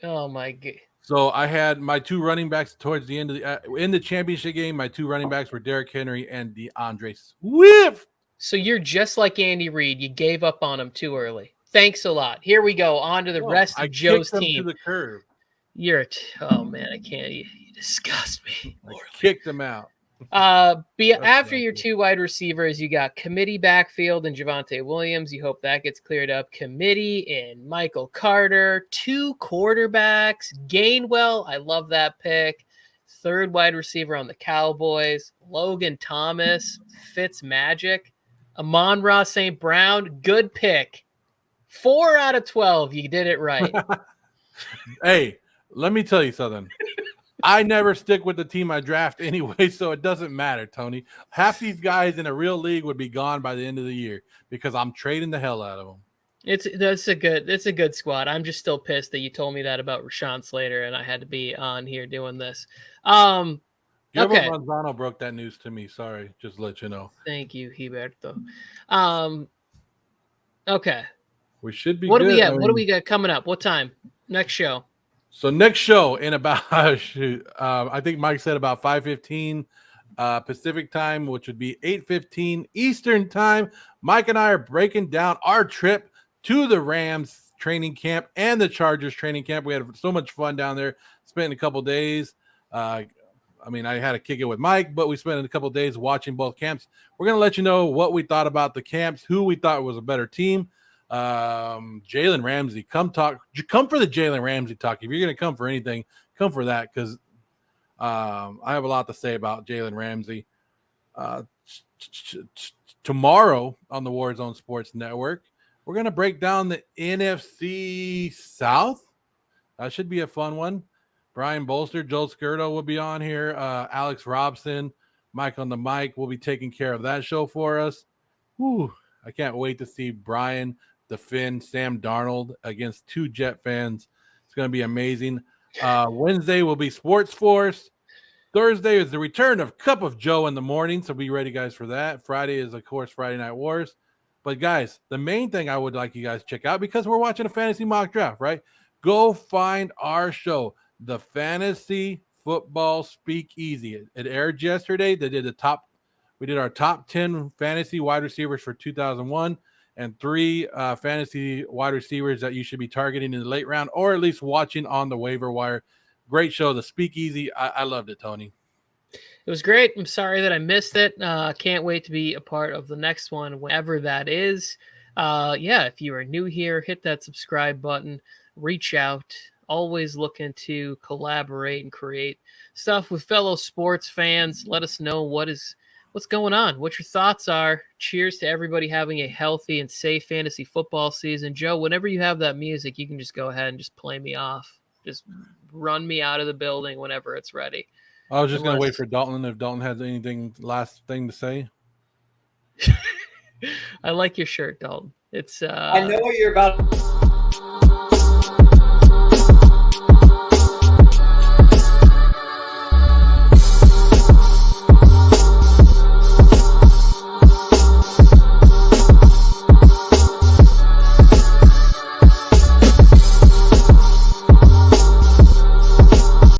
Oh, my God. So I had my 2 running backs towards the end of in the championship game. My 2 running backs were Derrick Henry and Deandre Swift. So you're just like Andy Reid. You gave up on him too early. Thanks a lot. Here we go. On to the rest of Joe's team. To the curb. Oh man, I can't. You disgust me. I kicked him out. After your 2 wide receivers, you got committee backfield and Javonte Williams. You hope that gets cleared up. Committee and Michael Carter. 2 quarterbacks. Gainwell, I love that pick. 3rd wide receiver on the Cowboys. Logan Thomas, Fitzmagic. Amon-Ra St. Brown, good pick. 4 out of 12. You did it right. Hey, let me tell you something. I never stick with the team I draft anyway, so it doesn't matter, Tony. Half these guys in a real league would be gone by the end of the year because I'm trading the hell out of them. It's a good squad. I'm just still pissed that you told me that about Rashawn Slater and I had to be on here doing this. Gilbert Okay. Manzano broke that news to me. Sorry, just to let you know. Thank you, Hiberto. Okay. We should be What good. do we have? What do we got coming up? What time? Next show. So next show in about I think Mike said about 5:15 Pacific time, which would be 8:15 Eastern time. Mike and I are breaking down our trip to the Rams training camp and the Chargers training camp. We had so much fun down there. Spent a couple days. I had to kick it with Mike, but we spent a couple of days watching both camps. We're going to let you know what we thought about the camps, who we thought was a better team. Jalen Ramsey, come for the Jalen Ramsey talk. If you're going to come for anything, come for that, because I have a lot to say about Jalen Ramsey. Tomorrow on the Warzone Sports Network, we're going to break down the NFC South. That should be a fun one. Brian Bolster, Joe Skirdo will be on here. Alex Robson, Mike on the mic will be taking care of that show for us. Whew, I can't wait to see Brian defend Sam Darnold against two Jet fans. It's going to be amazing. Wednesday will be Sports Force. Thursday is the return of Cup of Joe in the morning, so be ready, guys, for that. Friday is, of course, Friday Night Wars. But, guys, the main thing I would like you guys to check out, because we're watching a fantasy mock draft, right? Go find our show, the Fantasy Football Speakeasy. It aired yesterday. We did our top 10 fantasy wide receivers for 2001 and 3 fantasy wide receivers that you should be targeting in the late round, or at least watching on the waiver wire. Great show, the Speakeasy. I loved it, Tony. It was great. I'm sorry that I missed it. Can't wait to be a part of the next one, whenever that is. If you are new here, hit that subscribe button. Reach out. Always looking to collaborate and create stuff with fellow sports fans. Let us know what's going on, what your thoughts are. Cheers to everybody having a healthy and safe fantasy football season. Joe, whenever you have that music, you can just go ahead and just play me off. Just run me out of the building whenever it's ready. I was just going to wait for Dalton if Dalton has anything last thing to say. I like your shirt, Dalton. It's I know what you're about.